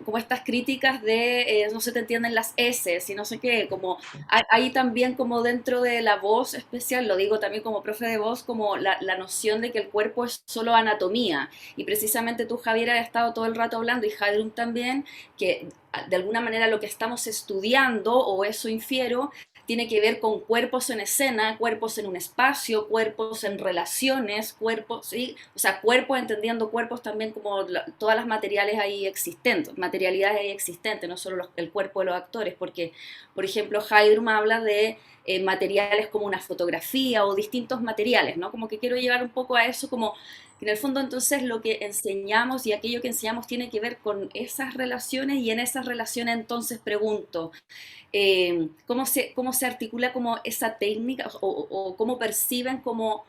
como estas críticas de no se te entienden las S y no sé qué, como hay también como dentro de la voz especial, lo digo también como profe de voz, como la noción de que el cuerpo es solo anatomía. Y precisamente tú, Javier, has estado todo el rato hablando, y Hadrun también, que de alguna manera lo que estamos estudiando, o eso infiero, tiene que ver con cuerpos en escena, cuerpos en un espacio, cuerpos en relaciones, cuerpos, ¿sí? O sea, cuerpos entendiendo cuerpos también como todas las materiales ahí existentes, materialidades ahí existentes, no solo el cuerpo de los actores, porque, por ejemplo, Heidrum habla de materiales como una fotografía o distintos materiales, ¿no? Como que quiero llevar un poco a eso, como que en el fondo entonces lo que enseñamos y aquello que enseñamos tiene que ver con esas relaciones, y en esas relaciones entonces pregunto, cómo se articula como esa técnica, o cómo perciben, cómo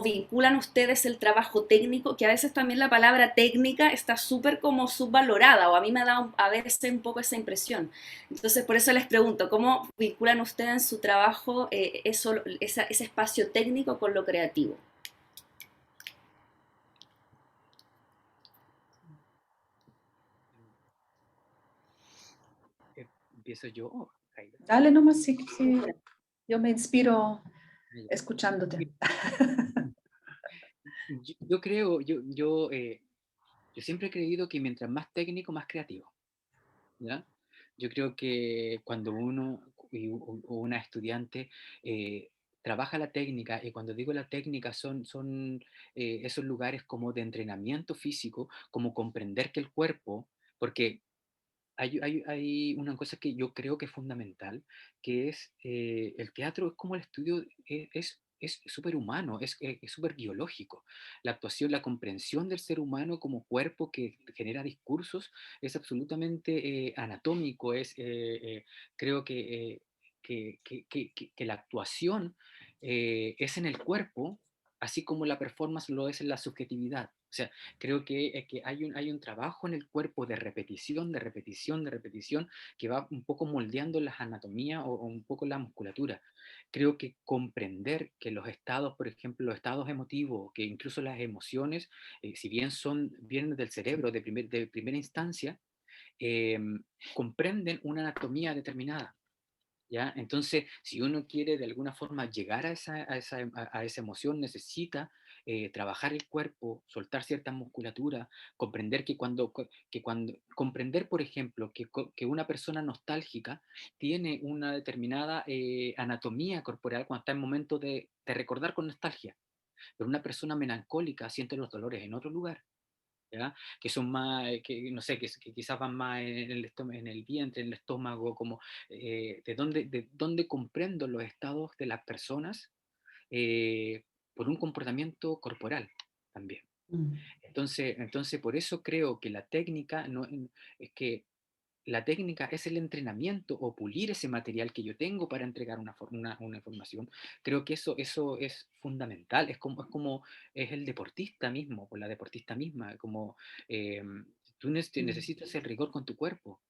vinculan ustedes el trabajo técnico, que a veces también la palabra técnica está súper como subvalorada, o a mí me da a veces un poco esa impresión. Entonces, por eso les pregunto, ¿cómo vinculan ustedes en su trabajo ese espacio técnico con lo creativo? ¿Empiezo yo, Jairo? Dale nomás, sí, sí. Yo me inspiro escuchándote. Mira, yo creo, yo siempre he creído que mientras más técnico, más creativo, ¿ya? Yo creo que cuando uno o una estudiante trabaja la técnica, y cuando digo la técnica son esos lugares como de entrenamiento físico, como comprender que el cuerpo, porque hay una cosa que yo creo que es fundamental, que es el teatro es como el estudio, es súper humano, es súper biológico. La actuación, la comprensión del ser humano como cuerpo que genera discursos es absolutamente anatómico, creo que la actuación es en el cuerpo, así como la performance lo es en la subjetividad. O sea, creo que hay un trabajo en el cuerpo de repetición, de repetición, de repetición, que va un poco moldeando las anatomías o un poco la musculatura. Creo que comprender que los estados, por ejemplo, los estados emotivos, que incluso las emociones, si bien vienen del cerebro de primera instancia, eh, comprenden una anatomía determinada. ¿Ya? Entonces, si uno quiere de alguna forma llegar a esa emoción, necesita trabajar el cuerpo, soltar cierta musculatura, comprender comprender, por ejemplo, que una persona nostálgica tiene una determinada anatomía corporal cuando está en momento de recordar con nostalgia, pero una persona melancólica siente los dolores en otro lugar. ¿Ya? Que son más, que no sé, que quizás van más en el vientre, en el estómago, como de dónde comprendo los estados de las personas por un comportamiento corporal también. Mm. Entonces, por eso creo que la técnica no, es que la técnica es el entrenamiento o pulir ese material que yo tengo para entregar una información. Creo que eso es fundamental, es el deportista mismo, o la deportista misma, como eh, tú necesitas el rigor con tu cuerpo.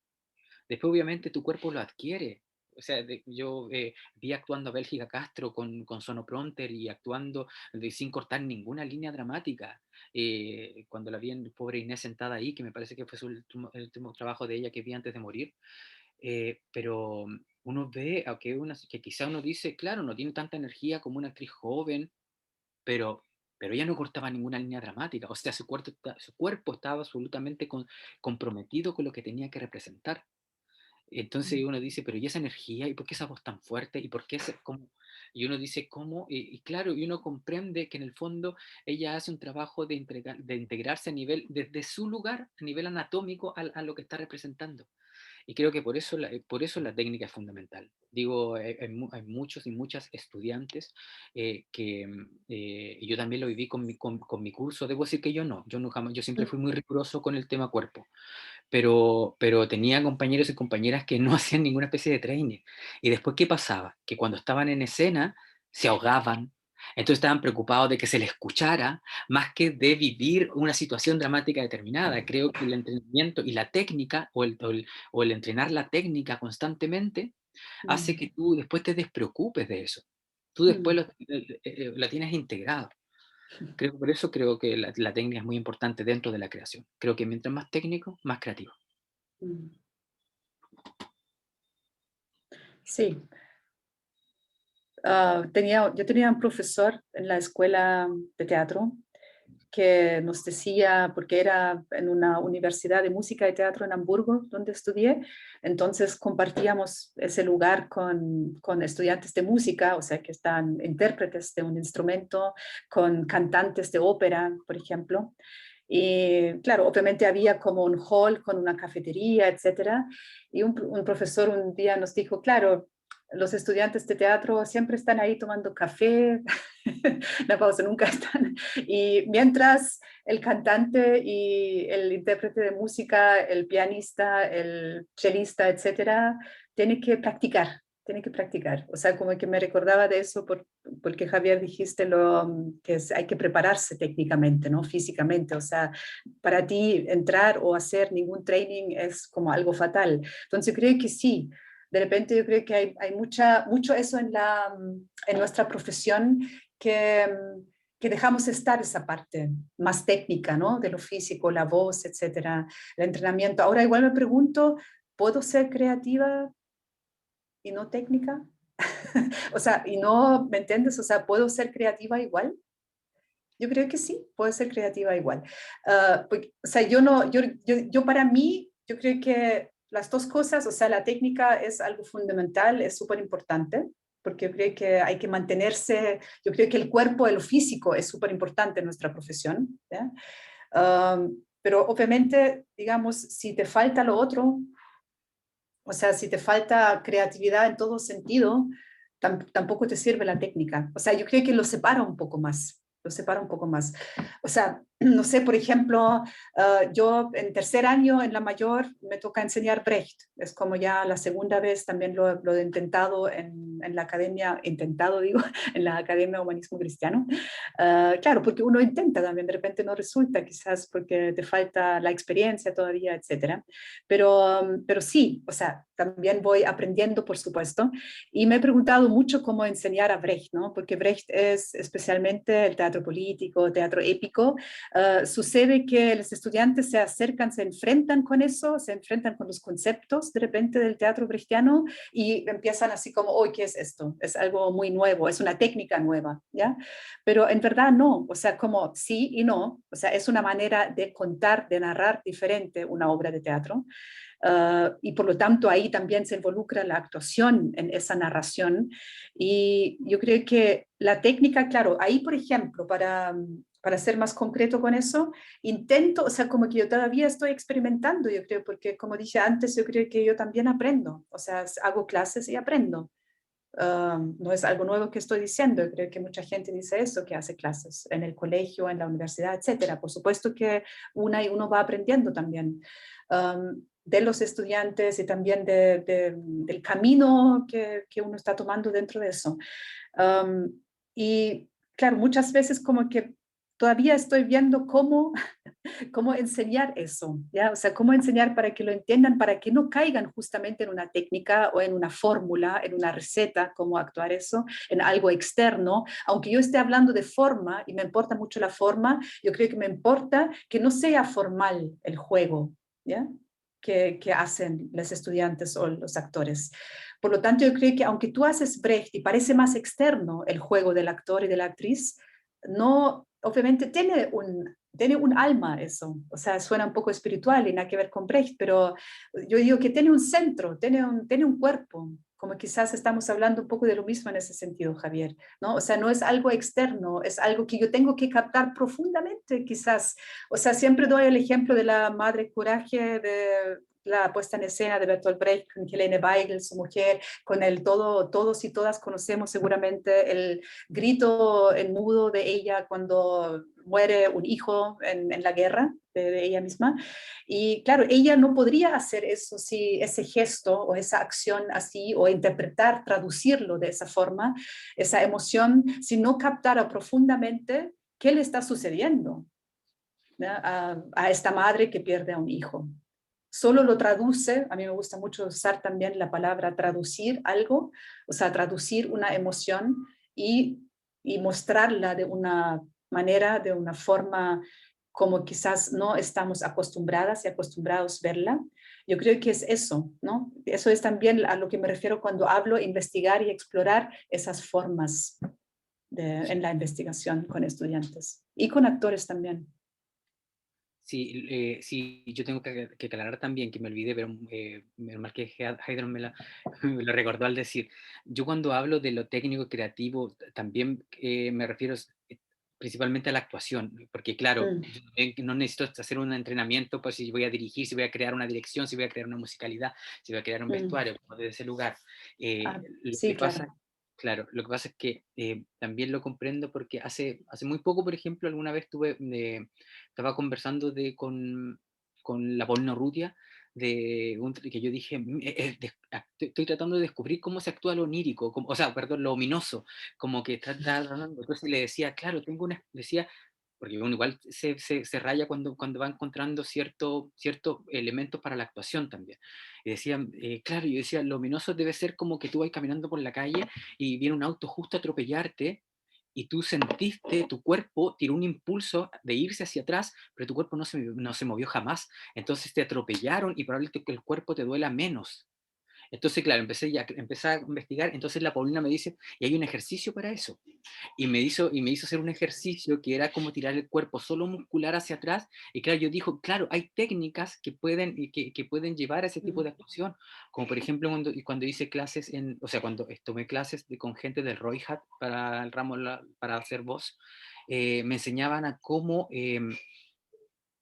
Después, obviamente, tu cuerpo lo adquiere. O sea, yo vi actuando a Bélgica Castro con Sonoprompter y actuando sin cortar ninguna línea dramática. Cuando la vi en Pobre Inés sentada ahí, que me parece que fue el último trabajo de ella que vi antes de morir. Pero uno ve que quizá uno dice, claro, no tiene tanta energía como una actriz joven, pero, pero ella no cortaba ninguna línea dramática. O sea, su cuerpo estaba absolutamente comprometido con lo que tenía que representar. Entonces uno dice, pero ¿y esa energía? ¿Y por qué esa voz tan fuerte? ¿Y por qué cómo? Y uno dice, ¿cómo? Y claro, y uno comprende que en el fondo ella hace un trabajo de integrarse a nivel, desde su lugar, a nivel anatómico, a lo que está representando. Y creo que por eso la técnica es fundamental. Digo, hay muchos y muchas estudiantes y yo también lo viví con mi curso. Debo decir que yo no, yo nunca, yo siempre fui muy riguroso con el tema cuerpo, pero tenía compañeros y compañeras que no hacían ninguna especie de training. Y después, ¿qué pasaba? Que cuando estaban en escena, se ahogaban. Entonces estaban preocupados de que se les escuchara más que de vivir una situación dramática determinada. Creo que el entrenamiento y la técnica o el entrenar la técnica constantemente hace que tú después te despreocupes de eso. Tú después la tienes integrado. Por eso creo que la técnica es muy importante dentro de la creación. Creo que mientras más técnico, más creativo. Sí. Yo tenía un profesor en la escuela de teatro que nos decía, porque era en una universidad de música y teatro en Hamburgo, donde estudié, entonces compartíamos ese lugar con estudiantes de música, o sea, que están intérpretes de un instrumento, con cantantes de ópera, por ejemplo. Y claro, obviamente había como un hall con una cafetería, etcétera. Y un profesor un día nos dijo, claro, los estudiantes de teatro siempre están ahí tomando café, la pausa nunca están. Y mientras el cantante y el intérprete de música, el pianista, el chelista, etcétera, tiene que practicar. Tiene que practicar. O sea, como que me recordaba de eso porque Javier dijiste que hay que prepararse técnicamente, ¿no? Físicamente. O sea, para ti entrar o hacer ningún training es como algo fatal. Entonces creo que sí. De repente yo creo que hay mucho eso en nuestra profesión que dejamos estar esa parte más técnica, ¿no? De lo físico, la voz, etcétera, el entrenamiento. Ahora igual me pregunto, ¿puedo ser creativa y no técnica? O sea, y no, ¿me entiendes? O sea, ¿puedo ser creativa igual? Yo creo que sí, puedo ser creativa igual. O sea, yo para mí, yo creo que las dos cosas, o sea, la técnica es algo fundamental, es súper importante, porque yo creo que hay que mantenerse, yo creo que el cuerpo, el físico es súper importante en nuestra profesión, ¿ya? Pero obviamente, digamos, si te falta lo otro, o sea, si te falta creatividad en todo sentido, tampoco te sirve la técnica. O sea, yo creo que lo separa un poco más. Lo separa un poco más. O sea, no sé, por ejemplo, yo en tercer año en la mayor me toca enseñar Brecht. Es como ya la segunda vez, también lo he intentado en la academia, digo, en la Academia Humanismo Cristiano. Claro, porque uno intenta también, de repente no resulta, quizás porque te falta la experiencia todavía, etcétera. Pero sí, o sea, también voy aprendiendo, por supuesto, y me he preguntado mucho cómo enseñar a Brecht, ¿no? Porque Brecht es especialmente el teatro político, teatro épico. Sucede que los estudiantes se acercan, se enfrentan con eso, se enfrentan con los conceptos de repente del teatro brechtiano y empiezan así como, hoy, ¿qué es esto? Es algo muy nuevo, es una técnica nueva, ¿ya? Pero en verdad no, o sea, como sí y no, o sea, es una manera de contar, de narrar diferente una obra de teatro. Y por lo tanto ahí también se involucra la actuación en esa narración. Y yo creo que la técnica, claro, ahí por ejemplo, para ser más concreto con eso, intento, o sea, como que yo todavía estoy experimentando, yo creo, porque como dije antes, yo creo que yo también aprendo, o sea, hago clases y aprendo. No es algo nuevo que estoy diciendo, yo creo que mucha gente dice eso, que hace clases en el colegio, en la universidad, etcétera. Por supuesto que uno va aprendiendo también de los estudiantes y también del camino que uno está tomando dentro de eso. Y claro, muchas veces como que todavía estoy viendo cómo enseñar eso, ¿ya? O sea, cómo enseñar para que lo entiendan, para que no caigan justamente en una técnica o en una fórmula, en una receta, cómo actuar eso, en algo externo. Aunque yo esté hablando de forma y me importa mucho la forma, yo creo que me importa que no sea formal el juego, ¿ya? Que hacen los estudiantes o los actores. Por lo tanto, yo creo que aunque tú haces Brecht y parece más externo el juego del actor y de la actriz, no, obviamente tiene un alma eso, o sea, suena un poco espiritual y nada que ver con Brecht, pero yo digo que tiene un centro, tiene un cuerpo, como quizás estamos hablando un poco de lo mismo en ese sentido, Javier, ¿no? O sea, no es algo externo, es algo que yo tengo que captar profundamente, quizás. O sea, siempre doy el ejemplo de la Madre Coraje, de la puesta en escena de Bertolt Brecht con Helene Weigel, su mujer, con todos y todas conocemos seguramente el grito en mudo de ella cuando muere un hijo en la guerra de ella misma. Y claro, ella no podría hacer eso, si ese gesto o esa acción así, o interpretar, traducirlo de esa forma, esa emoción, si no captara profundamente qué le está sucediendo, ¿no? A esta madre que pierde a un hijo. solo lo traduce. A mí me gusta mucho usar también la palabra traducir algo, o sea, traducir una emoción y mostrarla de una manera, de una forma como quizás no estamos acostumbradas y acostumbrados a verla. Yo creo que es eso, ¿no? Eso es también a lo que me refiero cuando hablo, investigar y explorar esas formas en la investigación con estudiantes y con actores también. Sí, sí, yo tengo que aclarar también, que me olvidé, pero menos mal que Heidrun me lo recordó al decir, yo cuando hablo de lo técnico creativo, también me refiero principalmente a la actuación, porque claro, Mm, yo también no necesito hacer un entrenamiento, pues si voy a dirigir, si voy a crear una dirección, si voy a crear una musicalidad, si voy a crear un mm. vestuario, como desde ese lugar. Ah, Lo sí, que pasa, claro. claro, lo que pasa es que también lo comprendo porque hace muy poco, por ejemplo, alguna vez estaba conversando con la Paulina Urrutia, que yo dije, estoy tratando de descubrir cómo se actúa lo onírico, o sea, perdón, lo ominoso, como que entonces le decía, claro, decía, porque uno igual se raya cuando va encontrando ciertos elementos para la actuación también. Y decía, claro, yo decía, lo ominoso debe ser como que tú vas caminando por la calle y viene un auto justo a atropellarte y tú sentiste, tu cuerpo tiró un impulso de irse hacia atrás, pero tu cuerpo no se movió jamás. Entonces te atropellaron y probablemente que el cuerpo te duela menos. Entonces, claro, empecé a investigar, entonces la Paulina me dice, y hay un ejercicio para eso. Y me hizo hacer un ejercicio que era como tirar el cuerpo solo muscular hacia atrás. Y claro, yo dijo, claro, hay técnicas que pueden llevar a ese tipo Mm, de actuación. Como por ejemplo, cuando hice clases, o sea, cuando tomé clases con gente del Roy Hat para el ramo, para hacer voz, me enseñaban a cómo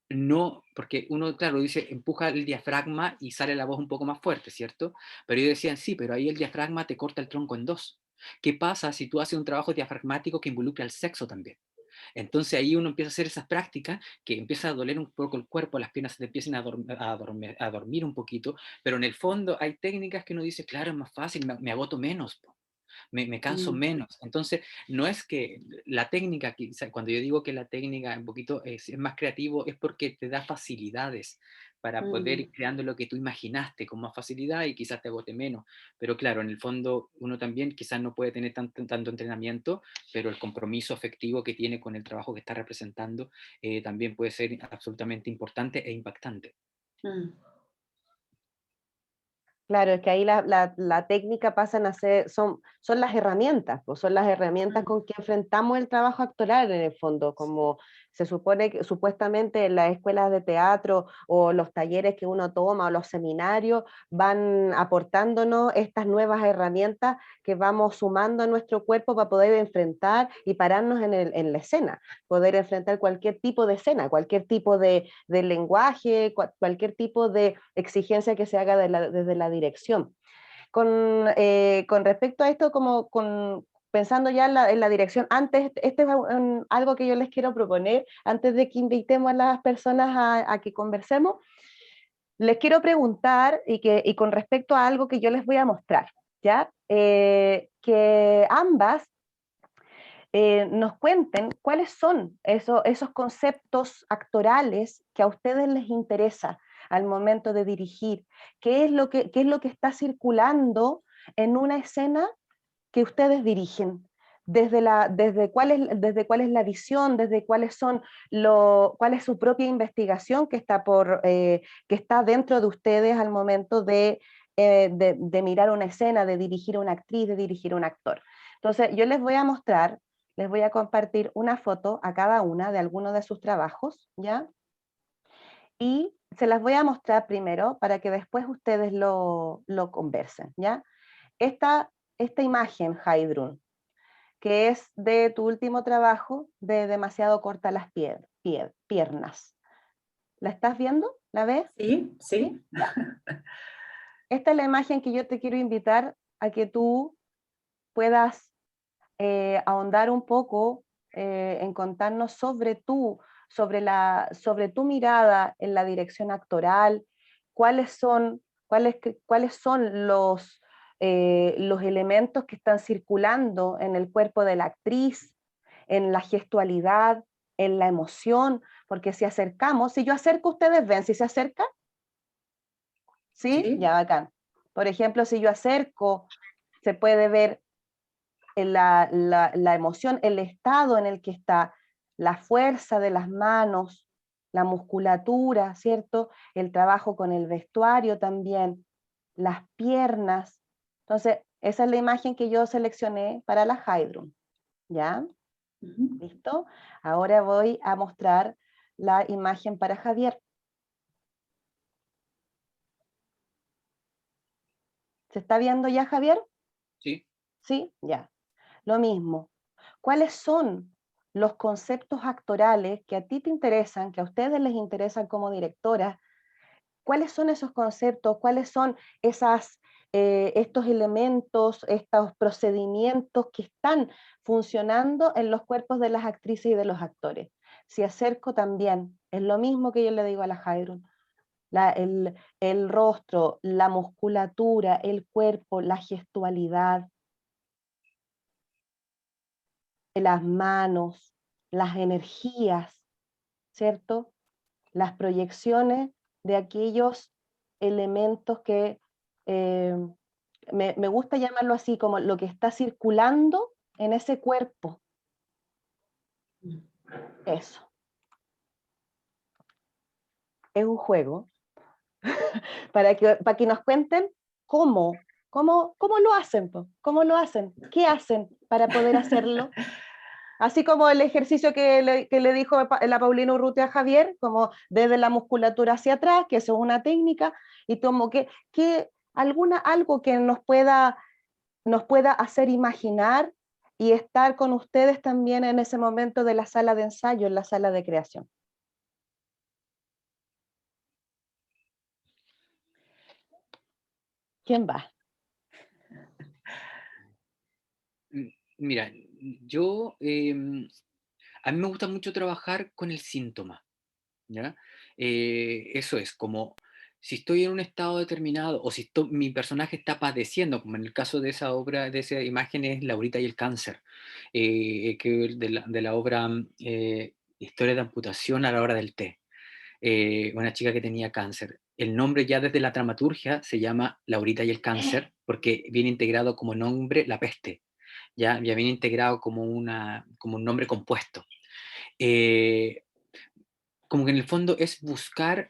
no, porque uno, claro, dice, empuja el diafragma y sale la voz un poco más fuerte, ¿cierto? Pero ellos decían, sí, pero ahí el diafragma te corta el tronco en dos. ¿Qué pasa si tú haces un trabajo diafragmático que involucra el sexo también? Entonces ahí uno empieza a hacer esas prácticas que empieza a doler un poco el cuerpo, las piernas se te empiezan a dormir un poquito, pero en el fondo hay técnicas que uno dice, claro, es más fácil, me agoto menos. Me canso mm, menos. Entonces, no es que la técnica, cuando yo digo que la técnica un poquito es más creativo, es porque te da facilidades para poder mm, ir creando lo que tú imaginaste con más facilidad y quizás te agote menos. Pero claro, en el fondo uno también quizás no puede tener tanto entrenamiento, pero el compromiso afectivo que tiene con el trabajo que está representando también puede ser absolutamente importante e impactante. mm, Claro, es que ahí la técnica pasan a ser, son las herramientas, pues son las herramientas mm, con que enfrentamos el trabajo actoral en el fondo, como se supone que supuestamente en las escuelas de teatro o los talleres que uno toma o los seminarios van aportándonos estas nuevas herramientas que vamos sumando a nuestro cuerpo para poder enfrentar y pararnos en la escena, poder enfrentar cualquier tipo de escena, cualquier tipo de lenguaje, cualquier tipo de exigencia que se haga desde la dirección. Con respecto a esto, pensando ya en la dirección, antes, este es algo que yo les quiero proponer, antes de que invitemos a las personas a que conversemos, les quiero preguntar y con respecto a algo que yo les voy a mostrar, ¿ya? Que ambas nos cuenten cuáles son esos conceptos actorales que a ustedes les interesa al momento de dirigir, qué es lo que está circulando en una escena que ustedes dirigen, desde cuál es la visión, desde cuál es su propia investigación que está dentro de ustedes al momento de mirar una escena, de dirigir a una actriz, de dirigir a un actor. Entonces, yo les voy a mostrar, les voy a compartir una foto a cada una de alguno de sus trabajos, ¿ya? Y se las voy a mostrar primero para que después ustedes lo conversen, ¿ya? Esta imagen, Haidrun, que es de tu último trabajo de Demasiado cortas las piernas. ¿La estás viendo? ¿La ves? sí, ¿Sí? sí. Ya. Esta es la imagen que yo te quiero invitar a que tú puedas ahondar un poco en contarnos sobre tu mirada en la dirección actoral, cuáles son los elementos que están circulando en el cuerpo de la actriz, en la gestualidad, en la emoción, porque si yo acerco, ustedes ven, si se acerca, ¿Sí? Sí. Ya, bacán. Por ejemplo, si yo acerco, se puede ver la emoción, el estado en el que está, la fuerza de las manos, la musculatura, ¿cierto? El trabajo con el vestuario también, las piernas. Entonces, esa es la imagen que yo seleccioné para la Hydrun, ¿ya? Ujú. ¿Listo? Ahora voy a mostrar la imagen para Javier. ¿Se está viendo ya, Javier? Sí. ¿Sí? Ya. Lo mismo. ¿Cuáles son los conceptos actorales que a ti te interesan, que a ustedes les interesan como directora? ¿Cuáles son esos conceptos? ¿Cuáles son estos elementos, estos procedimientos que están funcionando en los cuerpos de las actrices y de los actores? Si acerco también, es lo mismo que yo le digo a la Jairun, el rostro, la musculatura, el cuerpo, la gestualidad, las manos, las energías, ¿cierto? Las proyecciones de aquellos elementos que me gusta llamarlo así, como lo que está circulando en ese cuerpo. Eso. Es un juego para que nos cuenten cómo lo hacen, po, cómo lo hacen, qué hacen para poder hacerlo. Así como el ejercicio que le dijo la Paulina Urrutia a Javier, como desde la musculatura hacia atrás, que eso es una técnica, y como que algo que nos pueda hacer imaginar y estar con ustedes también en ese momento de la sala de ensayo, en la sala de creación. ¿Quién va? Mira, yo, a mí me gusta mucho trabajar con el síntoma, ¿ya? Eso es, como si estoy en un estado determinado o si mi personaje está padeciendo, como en el caso de esa obra, de esa imagen es Laurita y el cáncer, de la obra Historia de amputación a la hora del té. Una chica que tenía cáncer. El nombre ya desde la dramaturgia se llama Laurita y el cáncer porque viene integrado como nombre la peste, ya viene integrado como un nombre compuesto. Eh, Como que en el fondo es buscar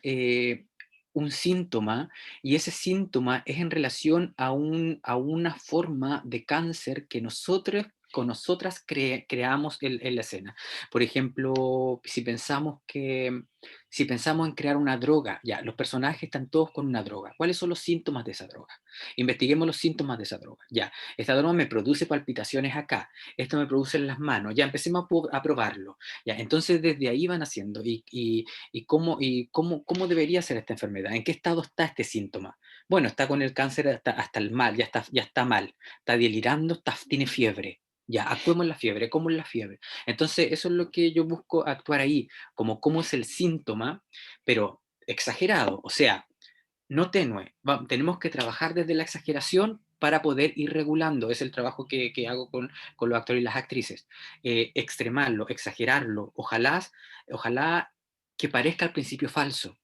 un síntoma y ese síntoma es en relación a una forma de cáncer que nosotros con nosotras creamos en la escena. Por ejemplo, si pensamos en crear una droga, ya, los personajes están todos con una droga. ¿Cuáles son los síntomas de esa droga? Investiguemos los síntomas de esa droga. Ya, esta droga me produce palpitaciones acá, esto me produce en las manos, ya empecemos a probarlo. Ya, entonces desde ahí van haciendo cómo debería ser esta enfermedad, en qué estado está este síntoma. Bueno, está con el cáncer hasta el mal, ya está mal, está delirando, tiene fiebre. Ya, actuemos en la fiebre, ¿cómo es la fiebre? Entonces, eso es lo que yo busco actuar ahí, como cómo es el síntoma, pero exagerado, o sea, no tenue. Tenemos que trabajar desde la exageración para poder ir regulando. Es el trabajo que hago con los actores y las actrices. Extremarlo, exagerarlo. Ojalá que parezca al principio falso.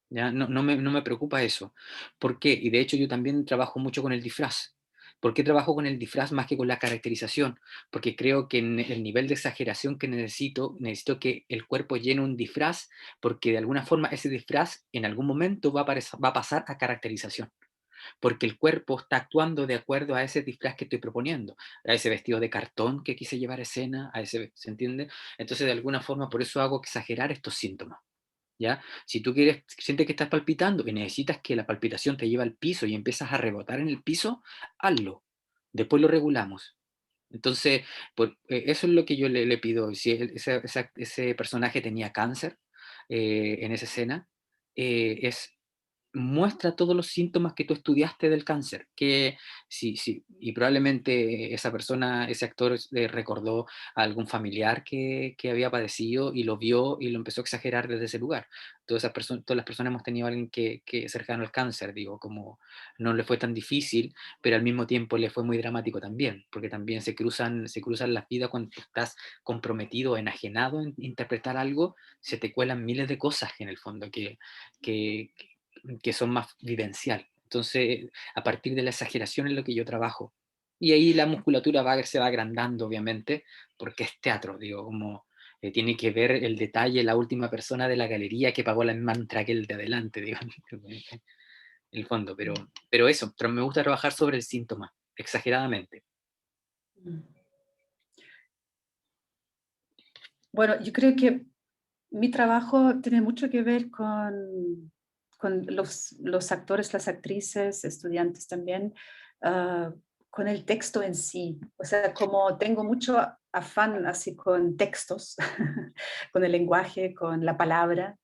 ¿Ya? No me preocupa eso. ¿Por qué? Y de hecho yo también trabajo mucho con el disfraz. ¿Por qué trabajo con el disfraz más que con la caracterización? Porque creo que en el nivel de exageración que necesito que el cuerpo llene un disfraz porque de alguna forma ese disfraz en algún momento va a pasar a caracterización, porque el cuerpo está actuando de acuerdo a ese disfraz que estoy proponiendo, a ese vestido de cartón que quise llevar a escena, ¿se entiende? Entonces de alguna forma por eso hago exagerar estos síntomas. ¿Ya? Si tú sientes que estás palpitando y necesitas que la palpitación te lleve al piso y empiezas a rebotar en el piso, hazlo. Después lo regulamos. Entonces, eso es lo que yo le pido. Si ese personaje tenía cáncer en esa escena, muestra todos los síntomas que tú estudiaste del cáncer, que sí, sí, y probablemente esa persona, ese actor recordó a algún familiar que había padecido y lo vio y lo empezó a exagerar desde ese lugar. Todas las personas hemos tenido a alguien que cercano al cáncer, digo, como no le fue tan difícil, pero al mismo tiempo le fue muy dramático también, porque también se cruzan las vidas cuando tú estás comprometido, enajenado en interpretar algo, se te cuelan miles de cosas en el fondo que, que son más vivencial. Entonces, a partir de la exageración es lo que yo trabajo. Y ahí la musculatura se va agrandando, obviamente, porque es teatro, digo, como tiene que ver el detalle, la última persona de la galería que pagó la misma entrada que el de adelante, digo, en el fondo. Pero eso, me gusta trabajar sobre el síntoma, exageradamente. Bueno, yo creo que mi trabajo tiene mucho que ver con los actores, las actrices, estudiantes también, con el texto en sí. O sea, como tengo mucho afán así con textos, con el lenguaje, con la palabra,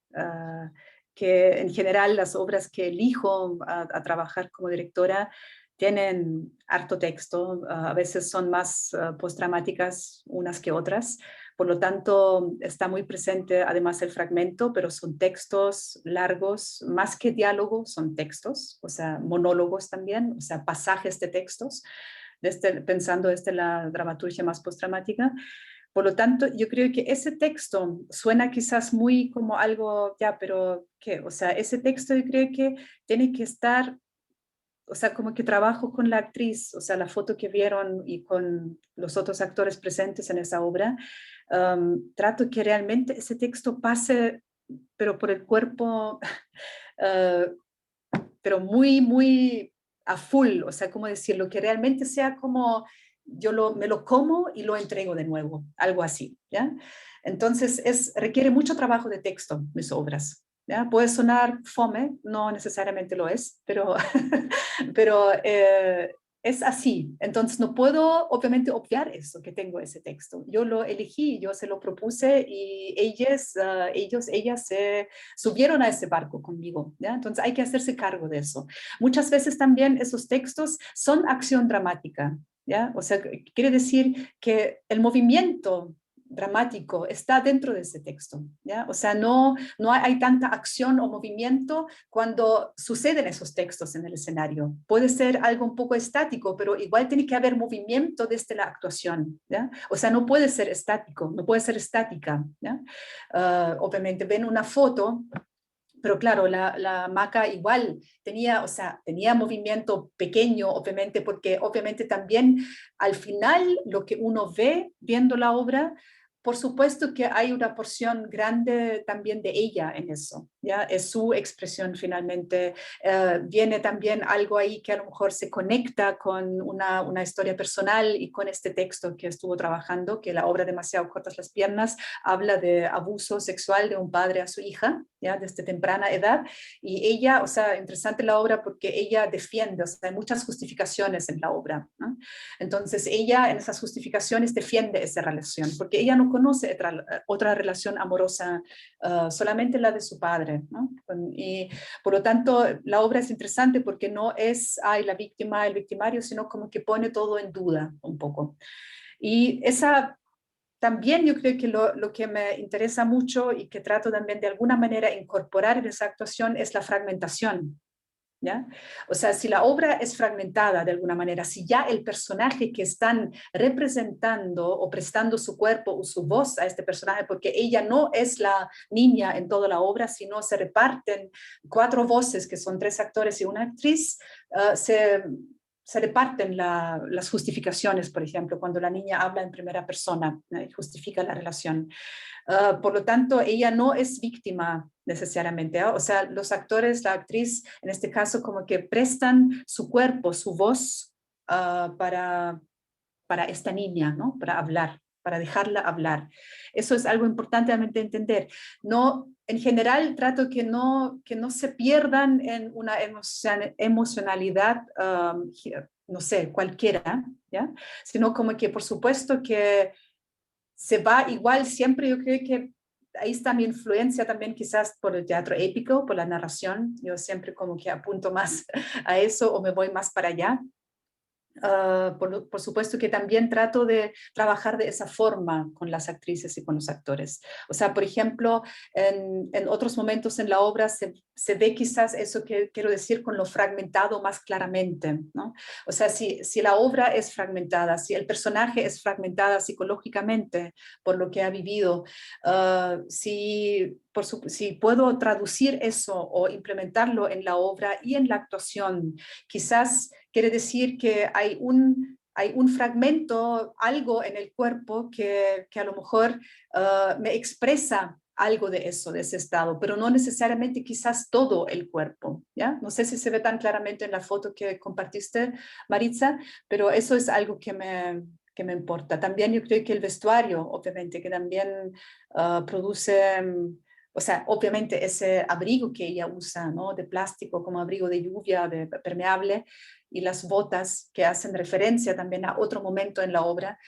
que en general las obras que elijo a trabajar como directora tienen harto texto, a veces son más postramáticas unas que otras. Por lo tanto, está muy presente además el fragmento, pero son textos largos, más que diálogos, son textos, o sea, monólogos también, o sea, pasajes de textos, pensando desde la dramaturgia más postramática. Por lo tanto, yo creo que ese texto suena quizás muy como algo, ya, pero ¿qué? O sea, ese texto yo creo que tiene que estar, o sea, como que trabajo con la actriz, o sea, la foto que vieron y con los otros actores presentes en esa obra, trato que realmente ese texto pase, pero por el cuerpo, pero muy, muy a full, o sea, ¿cómo decirlo? Que realmente sea como me lo como y lo entrego de nuevo, algo así, ¿ya? Entonces, requiere mucho trabajo de texto, mis obras. ¿Ya? Puede sonar fome, no necesariamente lo es, pero, pero es así. Entonces no puedo obviamente obviar eso, que tengo ese texto. Yo lo elegí, yo se lo propuse y ellas se subieron a ese barco conmigo. ¿Ya? Entonces hay que hacerse cargo de eso. Muchas veces también esos textos son acción dramática. ¿Ya? O sea, quiere decir que el movimiento dramático está dentro de ese texto, ¿ya? O sea, no hay tanta acción o movimiento cuando suceden esos textos en el escenario. Puede ser algo un poco estático, pero igual tiene que haber movimiento desde la actuación, ¿ya? O sea, no puede ser estático, no puede ser estática, ¿ya? Obviamente ven una foto, pero claro, la hamaca igual tenía, o sea, tenía movimiento pequeño, obviamente, porque obviamente también al final lo que uno ve viendo la obra, por supuesto que hay una porción grande también de ella en eso, ¿ya? Es su expresión finalmente. Viene también algo ahí que a lo mejor se conecta con una historia personal y con este texto que estuvo trabajando, que la obra Demasiado cortas las piernas habla de abuso sexual de un padre a su hija, ¿ya? Desde temprana edad. Y ella, o sea, interesante la obra porque ella defiende, o sea, hay muchas justificaciones en la obra, ¿no? Entonces ella en esas justificaciones defiende esa relación, porque ella no conoce otra relación amorosa, solamente la de su padre, ¿no? Y por lo tanto la obra es interesante porque no es la víctima, el victimario, sino como que pone todo en duda un poco. Y esa también yo creo que lo que me interesa mucho y que trato también de alguna manera incorporar en esa actuación es la fragmentación. ¿Ya? O sea, si la obra es fragmentada de alguna manera, si ya el personaje que están representando o prestando su cuerpo o su voz a este personaje, porque ella no es la niña en toda la obra, sino se reparten 4 voces, que son 3 actores y una actriz, se reparten las justificaciones, por ejemplo, cuando la niña habla en primera persona y justifica la relación. Por lo tanto, ella no es víctima necesariamente, ¿eh? O sea, los actores, la actriz, en este caso, como que prestan su cuerpo, su voz para esta niña, ¿no? Para hablar, para dejarla hablar. Eso es algo importante de entender. No, en general, trato que no se pierdan en una emocionalidad, no sé, cualquiera, ¿ya? Sino como que, por supuesto, que se va igual siempre, yo creo que ahí está mi influencia también quizás por el teatro épico, por la narración. Yo siempre como que apunto más a eso o me voy más para allá. Por supuesto que también trato de trabajar de esa forma con las actrices y con los actores. O sea, por ejemplo, en otros momentos en la obra se se ve quizás eso que quiero decir con lo fragmentado más claramente, ¿no? O sea, si la obra es fragmentada, si el personaje es fragmentada psicológicamente por lo que ha vivido, si puedo traducir eso o implementarlo en la obra y en la actuación, quizás quiere decir que hay un fragmento, algo en el cuerpo que a lo mejor me expresa algo de eso, de ese estado, pero no necesariamente quizás todo el cuerpo, ¿ya? No sé si se ve tan claramente en la foto que compartiste, Maritza, pero eso es algo que me importa. También yo creo que el vestuario, obviamente, que también produce, o sea, obviamente ese abrigo que ella usa, ¿no? De plástico como abrigo de lluvia, de permeable, y las botas que hacen referencia también a otro momento en la obra,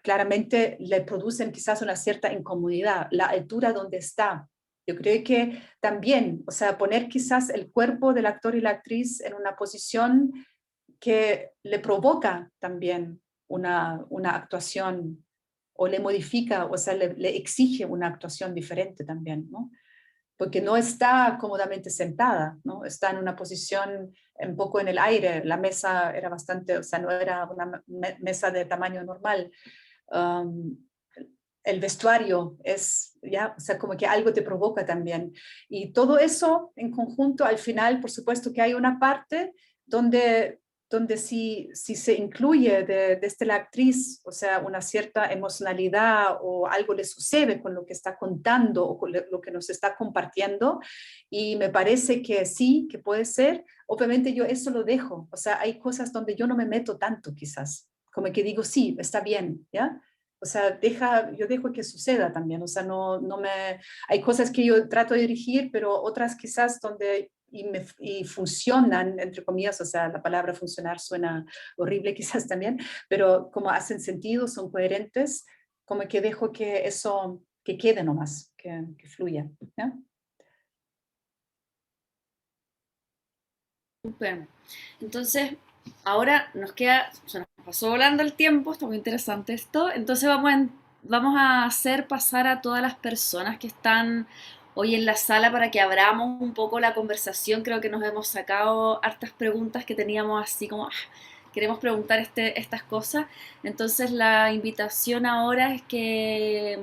claramente le producen quizás una cierta incomodidad, la altura donde está. Yo creo que también, o sea, poner quizás el cuerpo del actor y la actriz en una posición que le provoca también una actuación o le modifica, o sea, le exige una actuación diferente también, ¿no? Porque no está cómodamente sentada, ¿no? Está en una posición un poco en el aire, la mesa era bastante, o sea, no era una mesa de tamaño normal. Um, el vestuario es, ya, o sea, como que algo te provoca también. Y todo eso en conjunto, al final, por supuesto que hay una parte donde si se incluye desde la actriz, o sea, una cierta emocionalidad o algo le sucede con lo que está contando o con lo que nos está compartiendo, y me parece que sí, que puede ser, obviamente yo eso lo dejo, o sea, hay cosas donde yo no me meto tanto quizás, como que digo, sí, está bien, ¿ya? O sea, yo dejo que suceda también, o sea, hay cosas que yo trato de dirigir, pero otras quizás donde y funcionan, entre comillas, o sea, la palabra funcionar suena horrible quizás también, pero como hacen sentido, son coherentes, como que dejo que eso, que quede nomás, que fluya, ¿ya? Súper. Entonces, ahora nos queda, se nos pasó volando el tiempo, está muy interesante esto. Entonces vamos a hacer pasar a todas las personas que están hoy en la sala para que abramos un poco la conversación. Creo que nos hemos sacado hartas preguntas que teníamos así como, queremos preguntar estas cosas. Entonces la invitación ahora es que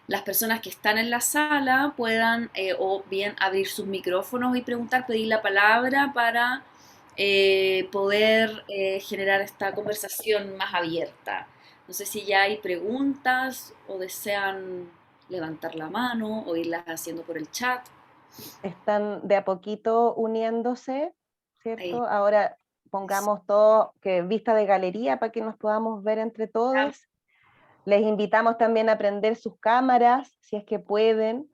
las personas que están en la sala puedan o bien abrir sus micrófonos y preguntar, pedir la palabra para poder generar esta conversación más abierta. No sé si ya hay preguntas o desean levantar la mano o irlas haciendo por el chat. Están de a poquito uniéndose, Ahí ¿cierto? Ahora pongamos todo que vista de galería para que nos podamos ver entre está. todos. Les invitamos también a prender sus cámaras, si es que pueden,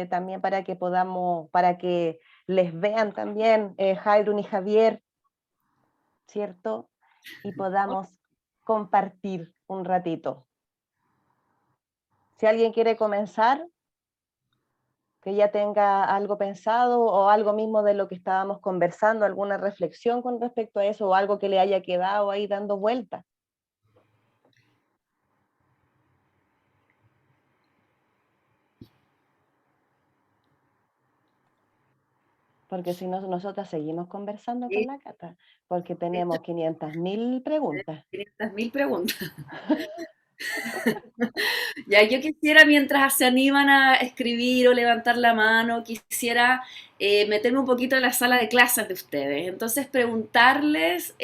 también para que les vean también Jairun y Javier, ¿cierto? Y podamos compartir un ratito. Si alguien quiere comenzar, que ya tenga algo pensado o algo mismo de lo que estábamos conversando, alguna reflexión con respecto a eso o algo que le haya quedado ahí dando vueltas. Porque si no, nosotras seguimos conversando con Sí, la Cata, porque tenemos esto 500.000 es preguntas. 500.000 preguntas. Ya, yo quisiera, mientras se animan a escribir o levantar la mano, quisiera meterme un poquito en la sala de clases de ustedes. Entonces, preguntarles